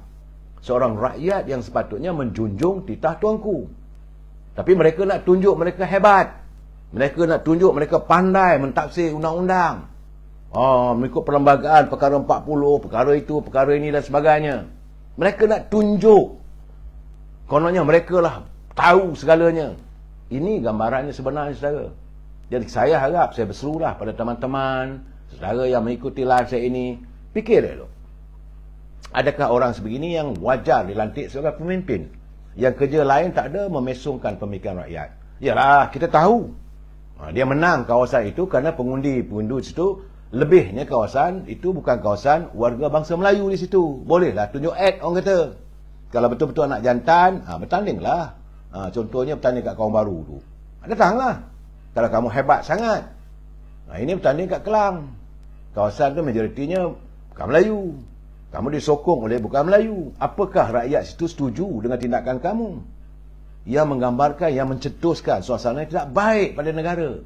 seorang rakyat yang sepatutnya menjunjung titah tuanku. Tapi mereka nak tunjuk mereka hebat. Mereka nak tunjuk mereka pandai mentafsir undang-undang. Mengikut perlembagaan perkara 40, perkara itu, perkara ini dan sebagainya. Mereka nak tunjuk. Kononnya mereka lah tahu segalanya. Ini gambarannya sebenarnya, saudara. Jadi saya harap, saya berserulah pada teman-teman, saudara yang mengikuti live saya ini, fikir dulu. Adakah orang sebegini yang wajar dilantik sebagai pemimpin? Yang kerja lain tak ada memesongkan pemikiran rakyat. Yalah, kita tahu. Dia menang kawasan itu kerana pengundi di situ, lebihnya kawasan itu bukan kawasan warga bangsa Melayu di situ. Bolehlah tunjuk ad, orang kata. Kalau betul-betul anak jantan, bertandinglah. Contohnya bertanding kat Kawan Baru tu. Datanglah. Kalau kamu hebat sangat. Ini bertanding kat Kelang. Kawasan tu majoritinya bukan Melayu. Kamu disokong oleh bukan Melayu. Apakah rakyat situ setuju dengan tindakan kamu? Yang menggambarkan, yang mencetuskan suasana yang tidak baik pada negara.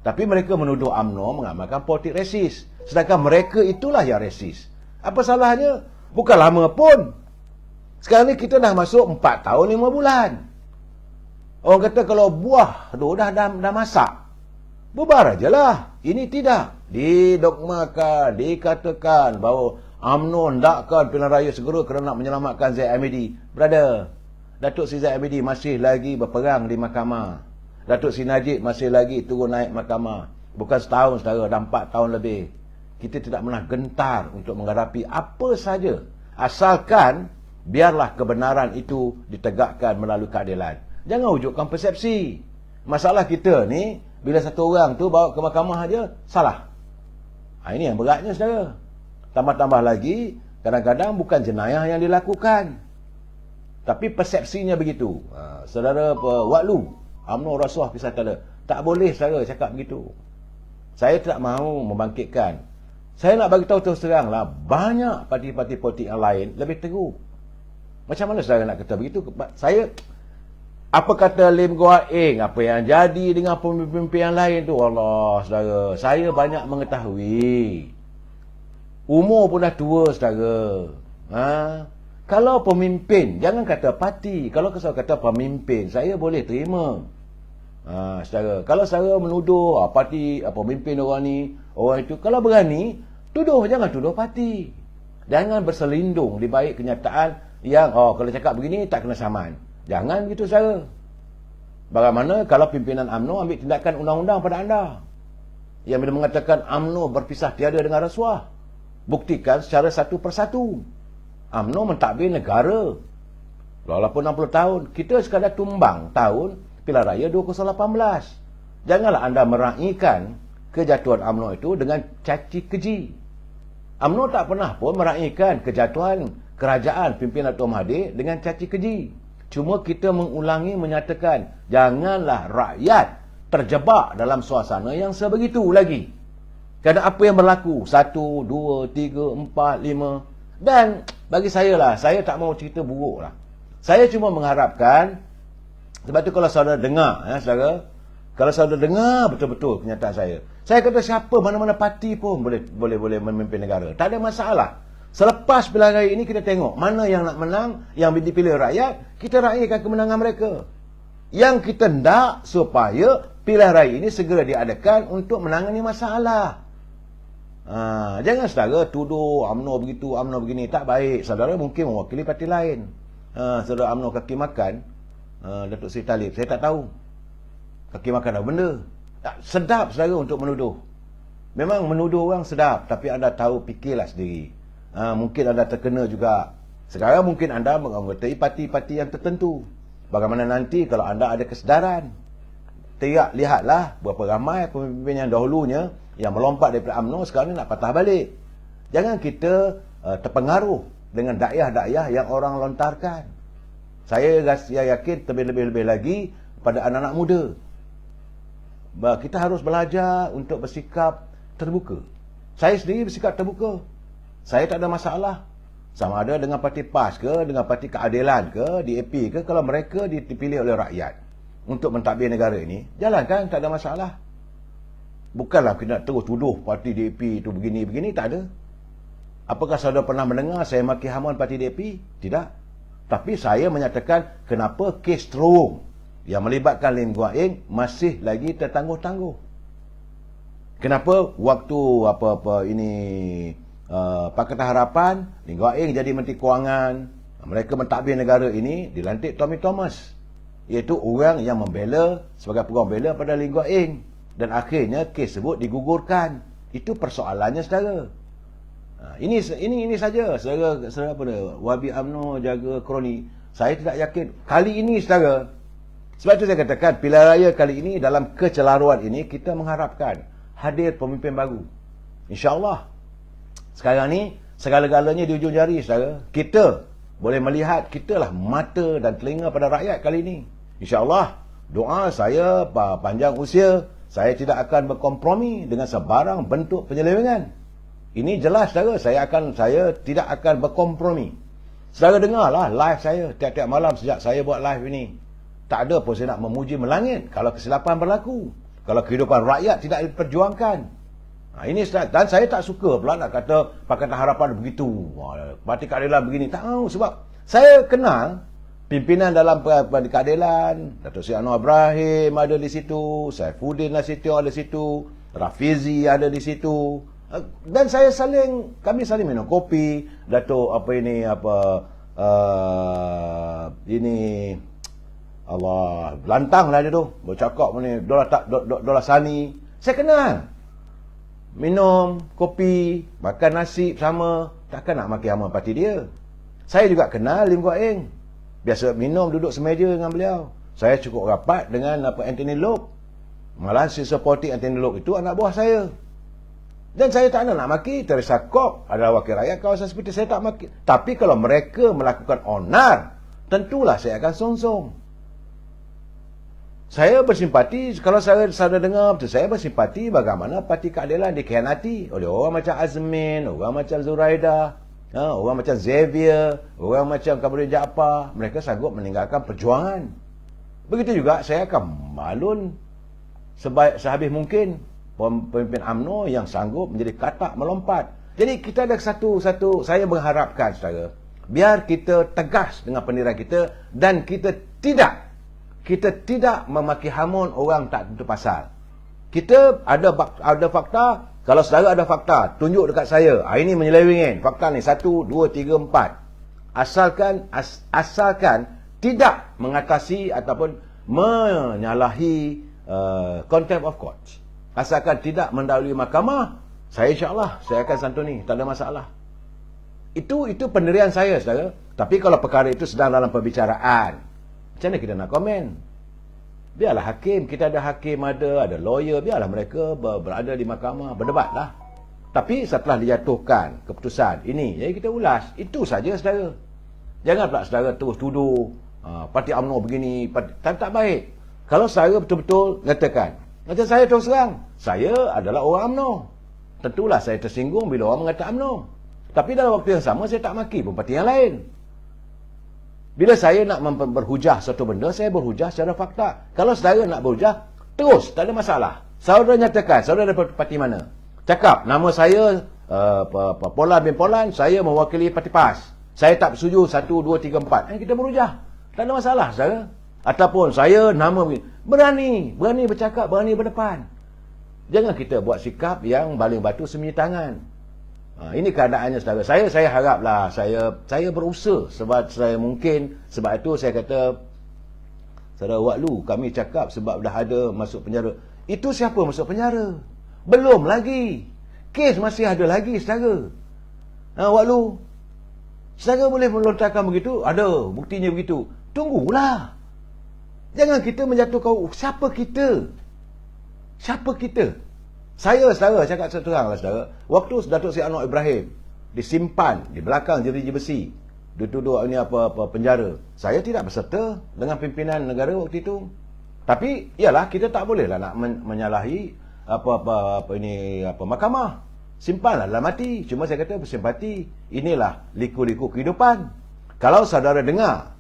Tapi mereka menuduh UMNO mengamalkan politik resis. Sedangkan mereka itulah yang resis. Apa salahnya? Bukan lama pun. Sekarang ni kita dah masuk 4 tahun 5 bulan. Orang kata kalau buah tu dah masak, bubar ajalah. Ini tidak. Didogmakan, dikatakan bahawa UMNO hendakkan pilihan raya segera kerana nak menyelamatkan Zaid Hamidi. Brother, Datuk Seri Zaid Hamidi masih lagi berperang di mahkamah. Datuk Seri Najib masih lagi turun naik mahkamah. Bukan setahun, saudara, dah 4 tahun lebih. Kita tidak pernah gentar untuk menghadapi apa saja. Asalkan biarlah kebenaran itu ditegakkan melalui keadilan. Jangan wujudkan persepsi. Masalah kita ni, bila satu orang tu bawa ke mahkamah aja, salah. Ini yang beratnya, saudara. Tambah-tambah lagi, kadang-kadang bukan jenayah yang dilakukan, tapi persepsinya begitu. Saudara Waklu, UMNO rasuah kisah tanda. Tak boleh saudara cakap begitu. Saya tak mahu membangkitkan. Saya nak bagi tahu terus terang lah, banyak parti-parti politik yang lain lebih teruk. Macam mana saudara nak kata begitu? Apa kata Lim Goa Eng, apa yang jadi dengan pemimpin yang lain tu? Allah, saudara, saya banyak mengetahui. Umur pun dah tua, saudara. Kalau pemimpin, jangan kata parti. Kalau saya kata pemimpin, saya boleh terima. Saudara, kalau saya menuduh parti, pemimpin orang ni, orang itu, kalau berani, tuduh, jangan tuduh parti. Jangan berselindung di balik kenyataan yang, kalau cakap begini, tak kena saman. Jangan gitu, saudara. Bagaimana kalau pimpinan UMNO ambil tindakan undang-undang pada anda? Yang bila mengatakan UMNO berpisah tiada dengan rasuah. Buktikan secara satu persatu. UMNO mentadbir negara. Walaupun 60 tahun, kita sekadar tumbang tahun pilihan raya 2018. Janganlah anda meraihkan kejatuhan UMNO itu dengan caci keji. UMNO tak pernah pun meraihkan kejatuhan kerajaan pimpinan Tuan Mahathir dengan caci keji. Cuma kita mengulangi menyatakan, janganlah rakyat terjebak dalam suasana yang sebegitu lagi. Kerana apa yang berlaku 1, 2, 3, 4, 5. Dan bagi saya lah, saya tak mau cerita buruk lah. Saya cuma mengharapkan, sebab tu kalau saudara dengar, saudara, kalau saudara dengar betul-betul kenyataan saya kata siapa, mana-mana parti pun boleh memimpin negara. Tak ada masalah. Selepas pilihan raya ini kita tengok mana yang nak menang, yang dipilih rakyat, kita raihkan kemenangan mereka. Yang kita nak supaya pilihan raya ini segera diadakan untuk menangani masalah. Jangan saudara tuduh UMNO begitu, UMNO begini. Tak baik. Saudara mungkin mewakili parti lain. Saudara UMNO kaki makan, Datuk Seri Talib, saya tak tahu. Kaki makan apa benda? Sedap saudara untuk menuduh. Memang menuduh orang sedap, tapi anda tahu, fikirlah sendiri. Mungkin anda terkena juga. Sekarang mungkin anda menganggotai parti-parti yang tertentu. Bagaimana nanti kalau anda ada kesedaran? Lihatlah berapa ramai pemimpin yang dahulunya yang melompat daripada UMNO sekarang ni nak patah balik. Jangan kita terpengaruh dengan dakwah-dakwah yang orang lontarkan. Saya yakin lebih-lebih lagi pada anak-anak muda. Kita harus belajar untuk bersikap terbuka. Saya sendiri bersikap terbuka. Saya tak ada masalah. Sama ada dengan parti PAS ke, dengan parti keadilan ke, DAP ke, kalau mereka dipilih oleh rakyat untuk mentadbir negara ini, jalankan, tak ada masalah. Bukanlah kita nak terus tuduh parti DAP itu begini-begini, tak ada. Apakah saudara pernah mendengar saya maki hamuan parti DAP? Tidak. Tapi saya menyatakan kenapa kes terowong yang melibatkan Lim Guan Eng masih lagi tertangguh-tangguh. Kenapa waktu Pakatan Harapan, Lim Guan Eng jadi Menteri Kewangan, mereka mentadbir negara ini, dilantik Tommy Thomas, iaitu orang yang membela sebagai peguam bela pada Lim Guan Eng, dan akhirnya kes tersebut digugurkan. Itu persoalannya saudara. Ini saja saudara pada Wabi UMNO jaga kroni. Saya tidak yakin kali ini saudara. Sebab itu saya katakan pilihan raya kali ini, dalam kecelaruan ini kita mengharapkan hadir pemimpin baru. InsyaAllah. Sekarang ni segala-galanya di ujung jari saudara. Kita boleh melihat, kitalah mata dan telinga pada rakyat kali ini. InsyaAllah, doa saya panjang usia, saya tidak akan berkompromi dengan sebarang bentuk penyelewengan. Ini jelas saudara, saya tidak akan berkompromi. Saudara dengarlah live saya tiap-tiap malam sejak saya buat live ini. Tak ada pun saya nak memuji melangit kalau kesilapan berlaku, kalau kehidupan rakyat tidak diperjuangkan. Ini dan saya tak suka pula nak kata Pakatan Harapan begitu, Parti Keadilan begini. Tak tahu, sebab saya kenal pimpinan dalam Parti Keadilan. Datuk Seri Anwar Ibrahim ada di situ, Saifuddin Nasution ada di situ, Rafizi ada di situ. Dan kami saling minum kopi. Datuk Allah, lantang lah dia tu, bercakap ni, Dola Sani. Saya kenal. Minum kopi, makan nasi bersama. Takkan nak maki hamuan parti dia. Saya juga kenal Lim Guan Eng. Biasa minum, duduk semeja dengan beliau. Saya cukup rapat dengan Anthony Loke. Malah si supporting Anthony Loke itu anak buah saya. Dan saya tak nak maki. Teresa Kok adalah wakil rakyat kawasan seperti, saya tak maki. Tapi kalau mereka melakukan onar, tentulah saya akan songsong. Saya bersimpati, kalau saya dengar, saya bersimpati bagaimana Parti Keadilan dikhianati oleh orang macam Azmin, orang macam Zuraida, orang macam Xavier, orang macam Kabir Jaafar. Mereka sanggup meninggalkan perjuangan. Begitu juga saya akan malun sehabis mungkin pemimpin UMNO yang sanggup menjadi katak melompat. Jadi kita ada satu, saya mengharapkan saudara, biar kita tegas dengan pendirian kita, dan kita tidak memaki hamun orang tak tentu pasal. Kita ada fakta. Kalau saudara ada fakta, tunjuk dekat saya. Ini menyelewengin. Fakta ni 1, 2, 3, 4. Asalkan tidak mengatasi ataupun menyalahi contempt of court. Asalkan tidak mendahului mahkamah, saya insyaAllah saya akan santuni. Tak ada masalah. Itu pendirian saya saudara. Tapi kalau perkara itu sedang dalam perbicaraan, macam mana kita nak komen? Biarlah hakim, kita ada hakim, ada lawyer, biarlah mereka berada di mahkamah, berdebatlah. Tapi setelah dijatuhkan keputusan ini, jadi kita ulas. Itu saja saudara. Jangan pula saudara terus tuduh parti UMNO begini, tak baik. Kalau saudara betul-betul nyatakan, macam saya terus terang, saya adalah orang UMNO. Tentulah saya tersinggung bila orang mengatakan UMNO. Tapi dalam waktu yang sama, saya tak maki pun parti yang lain. Bila saya nak berhujah satu benda, saya berhujah secara fakta. Kalau saudara nak berhujah, terus, tak ada masalah. Saudara nyatakan, saudara daripada parti mana? Cakap, nama saya Polan bin Polan, saya mewakili parti PAS. Saya tak setuju 1, 2, 3, 4. Kita berhujah. Tak ada masalah, saudara. Ataupun saya nama begini. Berani bercakap, berani berdepan. Jangan kita buat sikap yang baling batu sembunyi tangan. Ini keadaannya saudara. Saya haraplah, saya berusaha sebab saya mungkin, sebab itu saya kata, saudara Waklu, kami cakap sebab dah ada masuk penjara. Itu siapa masuk penjara? Belum lagi. Kes masih ada lagi, saudara. Waklu, saudara boleh melontarkan begitu? Ada, buktinya begitu. Tunggulah. Jangan kita menjatuhkan siapa kita. Siapa kita? Saya cakap terang lah saudara. Waktu Datuk Seri Anwar Ibrahim disimpan di belakang jeruji besi, dituduh ini apa penjara, saya tidak berserta dengan pimpinan negara waktu itu. Tapi ialah kita tak boleh lah nak menyalahi mahkamah. Simpanlah dalam hati. Cuma saya kata bersimpati. Inilah liku-liku kehidupan. Kalau saudara dengar,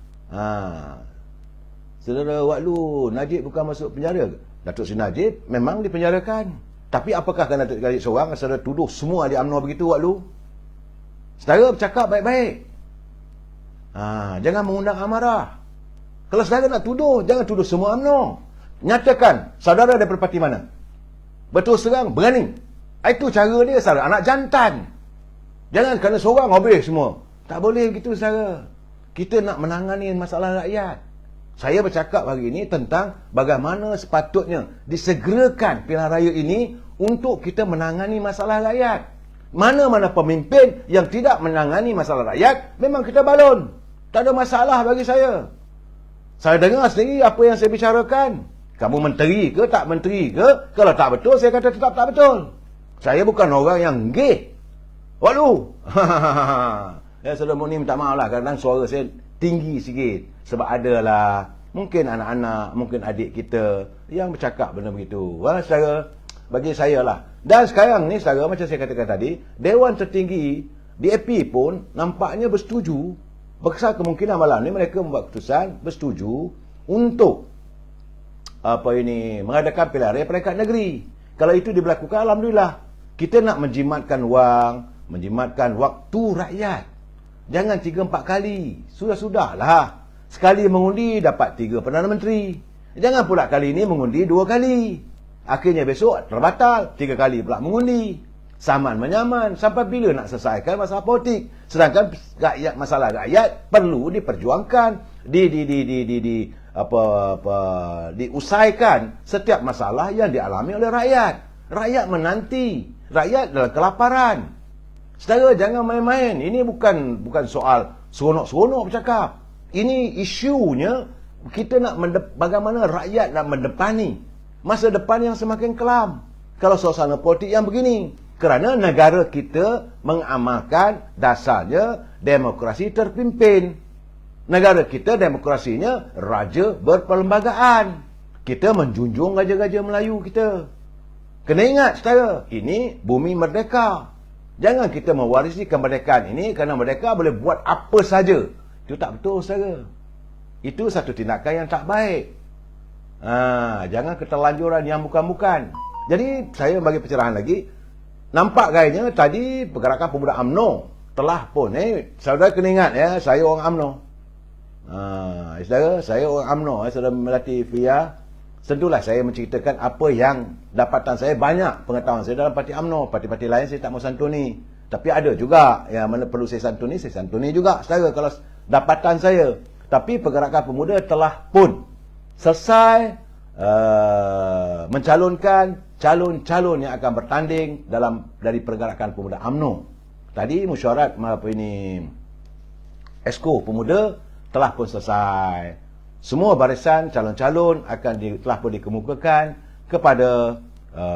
saudara Waklu, Najib bukan masuk penjara. Datuk Seri Najib memang dipenjarakan. Tapi apakah kerana Datuk Najib seorang saudara tuduh semua ahli UMNO begitu, Waklu? Saudara bercakap baik-baik. Jangan mengundang amarah. Kalau saudara nak tuduh, jangan tuduh semua UMNO. Nyatakan saudara daripada parti mana. Betul serang, berani. Itu cara dia, saudara. Anak jantan. Jangan kerana seorang habis semua. Tak boleh begitu, saudara. Kita nak menangani masalah rakyat. Saya bercakap hari ini tentang bagaimana sepatutnya disegerakan pilihan raya ini untuk kita menangani masalah rakyat. Mana-mana pemimpin yang tidak menangani masalah rakyat, memang kita balon. Tak ada masalah bagi saya. Saya dengar sendiri apa yang saya bicarakan. Kamu menteri ke tak menteri ke? Kalau tak betul, saya kata tetap tak betul. Saya bukan orang yang gay. Waduh. Saudara Muni minta maaf lah, kadang-kadang suara saya tinggi sikit. Sebab adalah mungkin anak-anak, mungkin adik kita yang bercakap benda begitu. Saudara, bagi saya lah. Dan sekarang ni, saudara, macam saya katakan tadi, Dewan Tertinggi DAP pun nampaknya bersetuju. Besar kemungkinan malam ni mereka membuat keputusan bersetuju untuk mengadakan pilihan raya peringkat negeri. Kalau itu diberlakukan, alhamdulillah. Kita nak menjimatkan wang, menjimatkan waktu rakyat. Jangan 3-4 kali. Sudah-sudahlah. Sekali mengundi dapat 3 Perdana Menteri. Jangan pula kali ini mengundi 2 kali. Akhirnya besok terbatal, 3 kali pula mengundi. Saman menyaman. Sampai bila nak selesaikan masalah politik? Sedangkan masalah rakyat perlu diperjuangkan, diusaikan setiap masalah yang dialami oleh rakyat. Rakyat menanti. Rakyat dalam kelaparan. Saudara, jangan main-main. Ini bukan soal seronok-seronok bercakap. Ini isunya kita nak bagaimana rakyat nak mendepani masa depan yang semakin kelam. Kalau suasana politik yang begini. Kerana negara kita mengamalkan dasarnya demokrasi terpimpin. Negara kita demokrasinya raja berperlembagaan. Kita menjunjung raja-raja Melayu kita. Kena ingat, saudara, ini bumi merdeka. Jangan kita mewarisi kemerdekaan ini kerana merdeka boleh buat apa saja. Itu tak betul, saudara. Itu satu tindakan yang tak baik. Jangan keterlanjuran yang bukan-bukan. Jadi, saya bagi pencerahan lagi. Nampak gayanya tadi pergerakan pemuda UMNO telah pun. Saudara kena ingat, ya, saya orang UMNO. Saudara, saya orang UMNO. Saudara Melati Fia. Tentulah saya menceritakan apa yang dapatan saya, banyak pengetahuan saya dalam parti UMNO. Parti-parti lain saya tak mau santuni. Tapi ada juga yang mana perlu saya santuni juga, saudara, kalau dapatan saya. Tapi pergerakan pemuda telah pun selesai mencalonkan calon-calon yang akan bertanding dari pergerakan pemuda UMNO. Tadi mesyuarat Esko Pemuda telah pun selesai. Semua barisan calon-calon telah pun dikemukakan kepada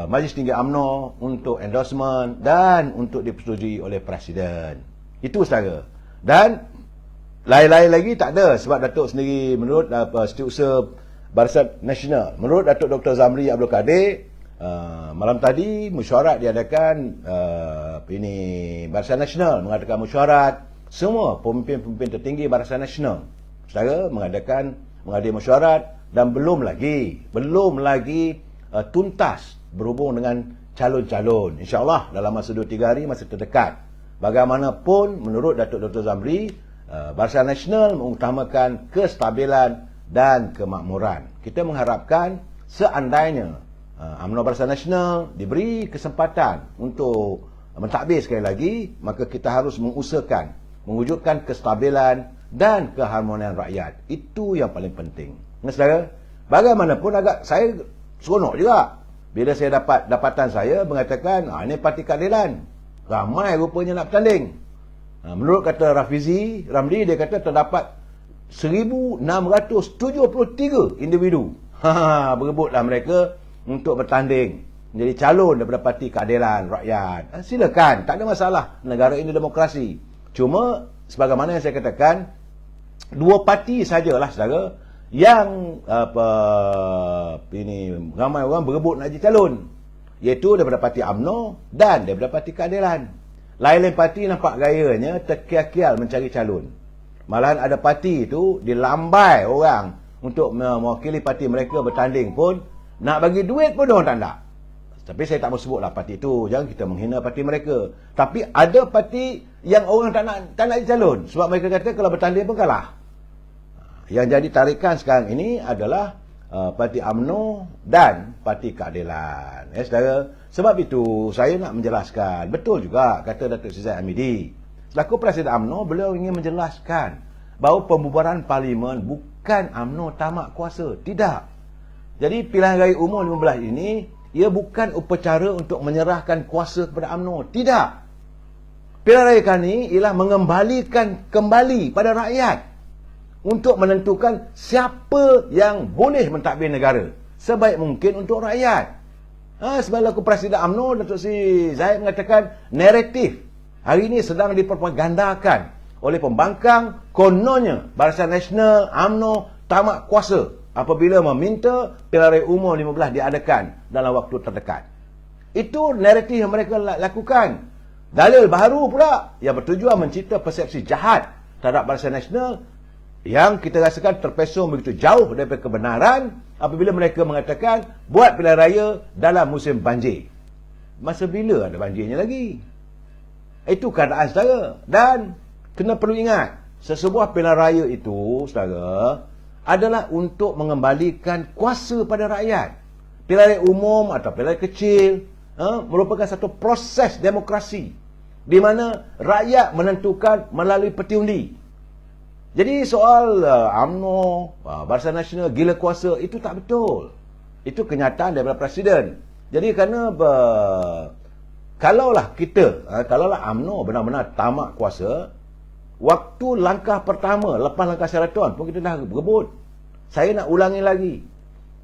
Majlis Tinggi UMNO untuk endorsement dan untuk dipersetujui oleh Presiden. Itu sahaja. Dan lain-lain lagi tak ada, sebab Datuk sendiri menurut Setiausaha Barisan Nasional, menurut Datuk Dr. Zamri Abdul Kadir, malam tadi mesyuarat diadakan Barisan Nasional mengadakan mesyuarat semua pemimpin-pemimpin tertinggi Barisan Nasional. Saudara menghadiri mesyuarat dan belum lagi tuntas berhubung dengan calon-calon. InsyaAllah dalam masa 2-3 hari, masa terdekat. Bagaimanapun menurut Datuk Dr. Zamri, Barisan Nasional mengutamakan kestabilan dan kemakmuran. Kita mengharapkan seandainya UMNO Barisan Nasional diberi kesempatan untuk mentadbir sekali lagi, maka kita harus mengusahakan mewujudkan kestabilan dan keharmonian rakyat. Itu yang paling penting. Saudara, bagaimanapun agak saya seronok juga bila saya dapat dapatan saya mengatakan, ini parti keadilan, ramai rupanya nak bertanding. Menurut kata Rafizi Ramli, dia kata terdapat 1,673 individu berebutlah mereka untuk bertanding menjadi calon daripada Parti Keadilan Rakyat. Silakan, tak ada masalah, negara ini demokrasi. Cuma sebagaimana yang saya katakan, dua parti sajalah saudara yang ramai orang berebut nak jadi calon, iaitu daripada Parti UMNO dan daripada Parti Keadilan. Lain-lain parti nampak gayanya terkial-kial mencari calon. Malahan ada parti itu dilambai orang untuk mewakili parti mereka bertanding pun, nak bagi duit pun orang tak nak. Tapi saya tak mau sebutlah parti itu, jangan kita menghina parti mereka. Tapi ada parti yang orang tak nak calon sebab mereka kata kalau bertanding pun kalah. Yang jadi tarikan sekarang ini adalah Parti UMNO dan Parti Keadilan. Saudara, sebab itu saya nak menjelaskan, betul juga kata Datuk Seri Zahid Hamidi. Selaku Presiden UMNO, beliau ingin menjelaskan bahawa pembubaran parlimen bukan UMNO tamak kuasa. Tidak. Jadi pilihan raya umum 15 ini, ia bukan upacara untuk menyerahkan kuasa kepada UMNO. Tidak. Pilihan raya kali ialah mengembalikan kembali pada rakyat untuk menentukan siapa yang boleh mentadbir negara sebaik mungkin untuk rakyat. Sebab Presiden UMNO, Datuk Seri Zahid mengatakan naratif hari ini sedang dipropagandakan oleh pembangkang, kononnya Barisan Nasional UMNO tamak kuasa apabila meminta pilihan raya umum 15 diadakan dalam waktu terdekat. Itu naratif yang mereka lakukan. Dalil baru pula yang bertujuan mencipta persepsi jahat terhadap Barisan Nasional yang kita rasakan terpesong begitu jauh daripada kebenaran apabila mereka mengatakan buat pilihan raya dalam musim banjir. Masa bila ada banjirnya lagi? Itu keadaan saudara. Dan kena perlu ingat, sesebuah pilihan raya itu saudara adalah untuk mengembalikan kuasa pada rakyat. Pilihan raya umum atau pilihan raya kecil merupakan satu proses demokrasi di mana rakyat menentukan melalui peti undi. Jadi soal UMNO, Barisan Nasional gila kuasa, itu tak betul. Itu kenyataan daripada Presiden. Jadi kerana kalaulah UMNO benar-benar tamak kuasa, waktu langkah pertama lepas langkah Sheraton pun kita dah berebut. Saya nak ulangi lagi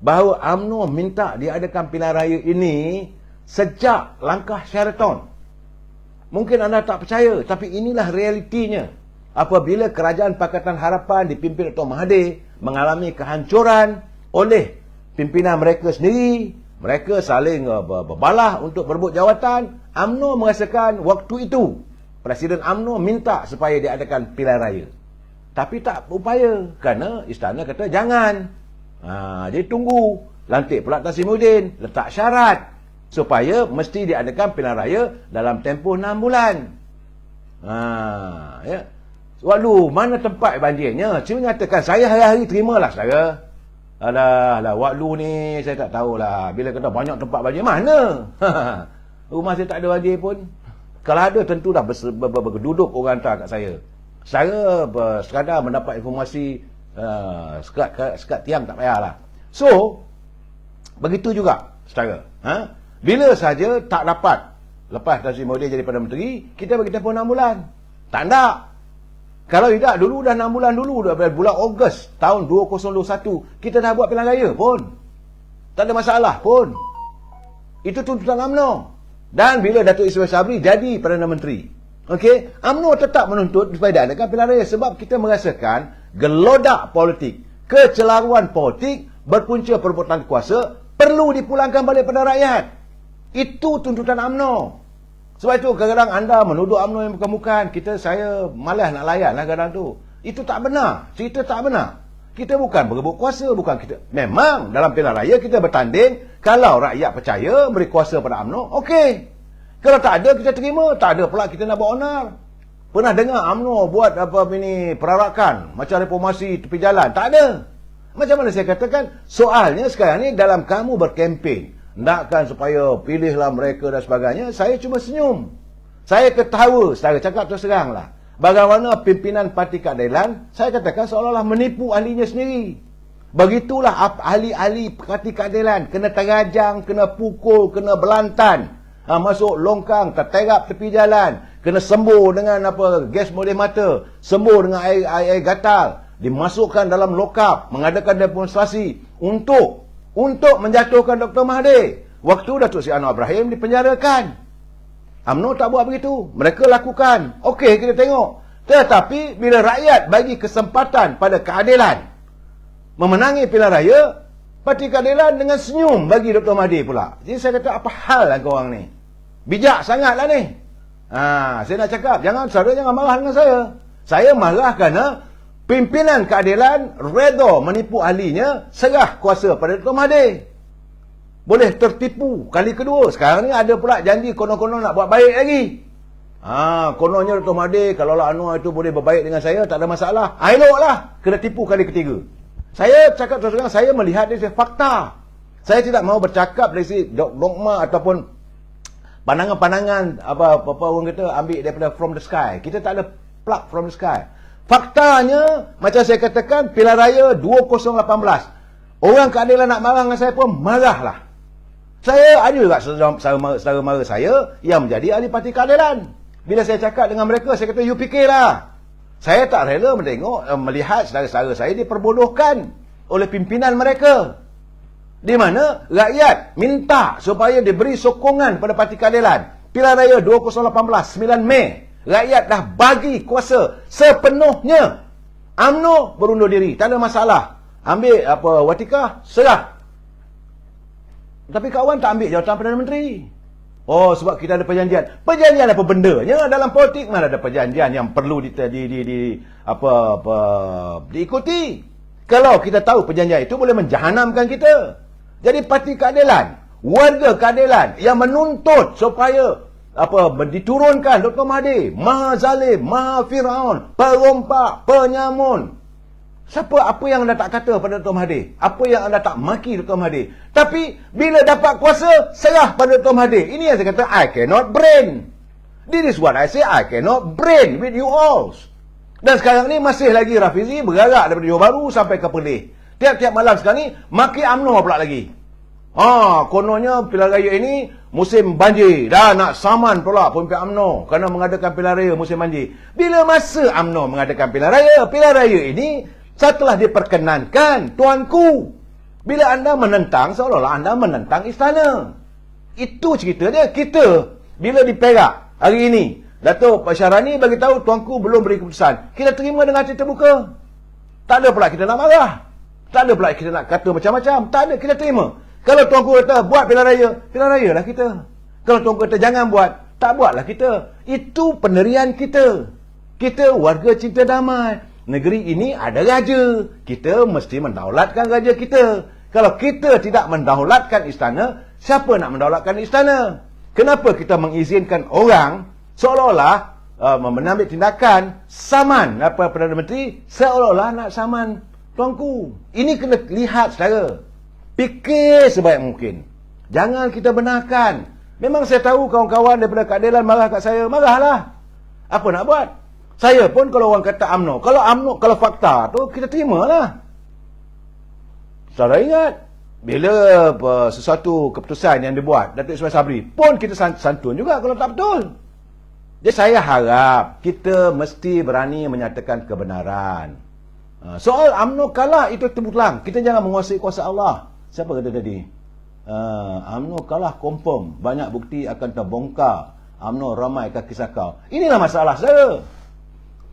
bahawa UMNO minta diadakan pilihan raya ini sejak langkah Sheraton. Mungkin anda tak percaya, tapi inilah realitinya. Apabila Kerajaan Pakatan Harapan dipimpin Dr. Mahathir mengalami kehancuran oleh pimpinan mereka sendiri, mereka saling berbalah untuk berebut jawatan, UMNO merasakan waktu itu Presiden UMNO minta supaya diadakan pilihan raya. Tapi tak berupaya kerana istana kata jangan. Jadi tunggu. Lantik pula Tan Sri Muhyiddin letak syarat supaya mesti diadakan pilihan raya dalam tempoh 6 bulan. Ya. Waduh, mana tempat banjirnya? Cuma nyatakan, saya hari-hari terimalah saudara. Alah, waktu ni saya tak tahulah. Bila kata banyak tempat banjir, mana? Rumah saya tak ada banjir pun. Kalau ada, tentu dah berduduk orang hantar kat saya. Saya sekadar mendapat informasi sekat tiang tak payahlah. So, begitu juga saudara. Bila saja tak dapat, lepas Tan Sri Muhyiddin jadi Perdana Menteri, kita bagi tempoh 6 bulan. Tak nak. Kalau tidak, dulu dah 6 bulan dulu, dah bulan Ogos tahun 2021, kita dah buat pilihan raya pun. Tak ada masalah pun. Itu tuntutan UMNO. Dan bila Datuk Ismail Sabri jadi Perdana Menteri, okey, UMNO tetap menuntut supaya diadakan pilihan raya sebab kita merasakan gelodak politik, kecelaruan politik berpunca perebutan kuasa perlu dipulangkan balik pada rakyat. Itu tuntutan UMNO. Sebab itu kadang-kadang anda menuduh UMNO yang bukan-bukan. Saya malas nak layan lah kadang tu. Itu tak benar. Cerita tak benar. Kita bukan berebut kuasa. Bukan kita. Memang dalam pilihan raya kita bertanding. Kalau rakyat percaya beri kuasa pada UMNO, okey. Kalau tak ada, kita terima. Tak ada pula kita nak buat onar. Pernah dengar UMNO buat perarakan macam reformasi tepi jalan? Tak ada. Macam mana saya katakan, soalnya sekarang ni dalam kamu berkempen, nakkan supaya pilihlah mereka dan sebagainya, saya cuma senyum. Saya ketawa, saya cakap terus terang lah. Bagaimana pimpinan Parti Keadilan, saya katakan seolah-olah menipu ahlinya sendiri. Begitulah ahli-ahli Parti Keadilan, kena terajang, kena pukul, kena belantan. Masuk longkang, terterap tepi jalan, kena sembuh dengan gas molek mata, sembuh dengan air gatal, dimasukkan dalam lokap, mengadakan demonstrasi untuk menjatuhkan Dr. Mahathir. Waktu Datuk Seri Anwar Ibrahim dipenjarakan, UMNO tak buat begitu. Mereka lakukan. Okey, kita tengok. Tetapi bila rakyat bagi kesempatan pada keadilan memenangi pilihan raya, Parti Keadilan dengan senyum bagi Dr. Mahathir pula. Jadi saya kata, apa hal lah korang ni? Bijak sangatlah ni. Saya nak cakap, saudara jangan marah dengan saya. Saya marah kerana pimpinan keadilan reda menipu ahlinya, serah kuasa pada Dr. Mahathir. Boleh tertipu kali kedua. Sekarang ni ada pula janji konon-konon nak buat baik lagi. Kononnya Dr. Mahathir, kalau lah Anwar itu boleh berbaik dengan saya, tak ada masalah. Eloklah, kena tipu kali ketiga. Saya cakap terus terang, saya melihat dari fakta. Saya tidak mahu bercakap dari segi dogma ataupun pandangan-pandangan apa orang kata ambil daripada from the sky. Kita tak ada plug from the sky. Faktanya, macam saya katakan, pilihan raya 2018. Orang keadilan nak marah dengan saya pun marahlah. Saya ada juga saudara mara saya yang menjadi ahli Parti Keadilan. Bila saya cakap dengan mereka, saya kata, you fikirlah. Saya tak rela melihat saudara-saudara saya diperbodohkan oleh pimpinan mereka. Di mana rakyat minta supaya diberi sokongan pada Parti Keadilan. Pilihan raya 2018, 9 Mei. Rakyat dah bagi kuasa sepenuhnya. UMNO berundur diri, tak ada masalah. Ambil watikah, serah. Tapi kawan tak ambil jawatan Perdana Menteri. Oh, sebab kita ada perjanjian. Perjanjian apa bendanya? Dalam politik mana ada perjanjian yang perlu diikuti. Kalau kita tahu perjanjian itu boleh menjahanamkan kita. Jadi Parti Keadilan, warga keadilan yang menuntut supaya diturunkan Dr. Mahathir, maha zalim, maha Firaun, perompak, penyamun. Apa yang anda tak kata pada Dr. Mahathir? Apa yang anda tak maki Dr. Mahathir? Tapi bila dapat kuasa, serah pada Dr. Mahathir. Ini yang saya kata, I cannot brain. This is what I say, I cannot brain with you all. Dan sekarang ni masih lagi Rafizi bergerak daripada Johor Bahru sampai ke Perlis. Tiap-tiap malam sekarang ni maki UMNO pula lagi. Kononnya pilihan raya ini musim banjir. Dah nak saman pula pemimpin UMNO kerana mengadakan pilihan raya musim banjir. Bila masa UMNO mengadakan pilihan raya? Pilihan raya ini setelah diperkenankan, tuanku. Bila anda menentang, seolah-olah anda menentang istana. Itu cerita dia. Kita, bila di Perak hari ini, Datuk Syarani bagi tahu tuanku belum beri keputusan. Kita terima dengan hati terbuka. Tak ada pula kita nak marah. Tak ada pula kita nak kata macam-macam. Tak ada, kita terima. Kalau tuanku kata buat pilihan raya lah kita. Kalau tuanku kata jangan buat, tak buatlah kita. Itu pendirian kita. Kita warga cinta damai. Negeri ini ada raja. Kita mesti mendaulatkan raja kita. Kalau kita tidak mendaulatkan istana, siapa nak mendaulatkan istana? Kenapa kita mengizinkan orang seolah-olah mengambil tindakan saman Perdana Menteri, seolah-olah nak saman tuanku? Ini kena lihat saudara. Fikir sebaik mungkin. Jangan kita benarkan. Memang saya tahu kawan-kawan daripada keadilan marah kat saya. Marahlah. Apa nak buat? Saya pun kalau orang kata UMNO, kalau fakta tu kita terimalah. Saudara ingat, bila sesuatu keputusan yang dibuat Datuk Ismail Sabri pun kita santun juga kalau tak betul. Jadi saya harap kita mesti berani menyatakan kebenaran. Soal UMNO kalah itu terpulang. Kita jangan menguasai kuasa Allah. Siapa kata tadi? UMNO kalah confirm. Banyak bukti akan terbongkar. UMNO ramai kaki sakau. Inilah masalah saudara.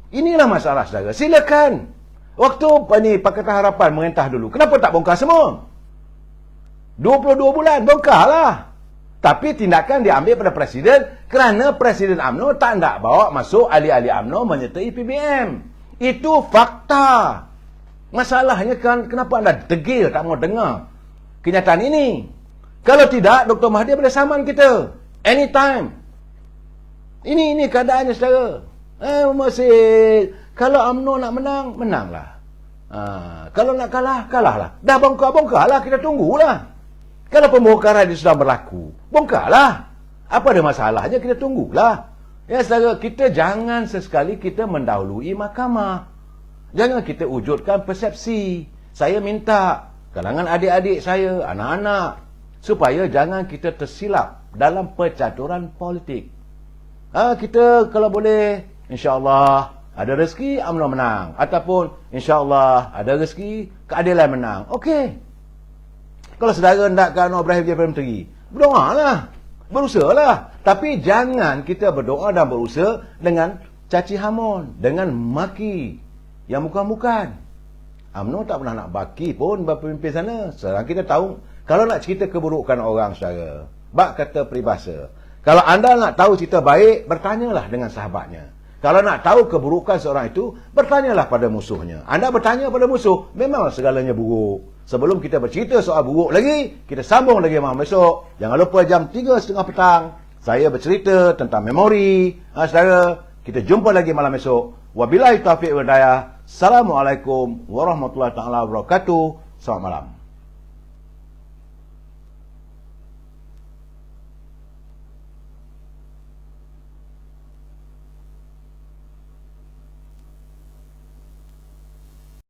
Inilah masalah saudara. Silakan. Waktu Pakatan Harapan merintah dulu, kenapa tak bongkar semua? 22 bulan, bongkarlah. Tapi tindakan diambil pada Presiden kerana Presiden UMNO tak nak bawa masuk ahli-ahli UMNO menyertai PBM. Itu fakta. Masalahnya kenapa anda degil tak mau dengar kenyataan ini? Kalau tidak, Dr. Mahathir boleh saman kita anytime. Ini keadaannya saudara. Masih kalau UMNO nak menang, menanglah. Kalau nak kalah, kalahlah. Dah bongkar-bongkarlah, kita tunggulah. Kalau pembongkaran itu sudah berlaku, bongkarlah. Apa ada masalahnya, kita tunggulah. Ya, saudara, kita jangan sesekali kita mendahului mahkamah. Jangan kita wujudkan persepsi. Saya minta kalangan adik-adik saya, anak-anak, supaya jangan kita tersilap dalam percaturan politik. Kita kalau boleh, insya-Allah ada rezeki UMNO menang, ataupun insya-Allah ada rezeki keadilan menang. Okey. Kalau saudara nakkan Ibrahim jadi Perdana Menteri, berdoalah, berusahalah. Tapi jangan kita berdoa dan berusaha dengan caci hamon, dengan maki yang bukan-bukan. UMNO tak pernah nak baki pun pemimpin sana. Sekarang kita tahu, kalau nak cerita keburukan orang, saudara, bak kata peribahasa, kalau anda nak tahu cerita baik, bertanyalah dengan sahabatnya. Kalau nak tahu keburukan seorang itu, bertanyalah pada musuhnya. Anda bertanya pada musuh, memanglah segalanya buruk. Sebelum kita bercerita soal buruk lagi, kita sambung lagi malam besok. Jangan lupa jam 3:30 petang, saya bercerita tentang memori. Saudara, kita jumpa lagi malam besok. Wabillahi taufiq wal hidayah. Assalamualaikum warahmatullahi taala wabarakatuh. Selamat malam.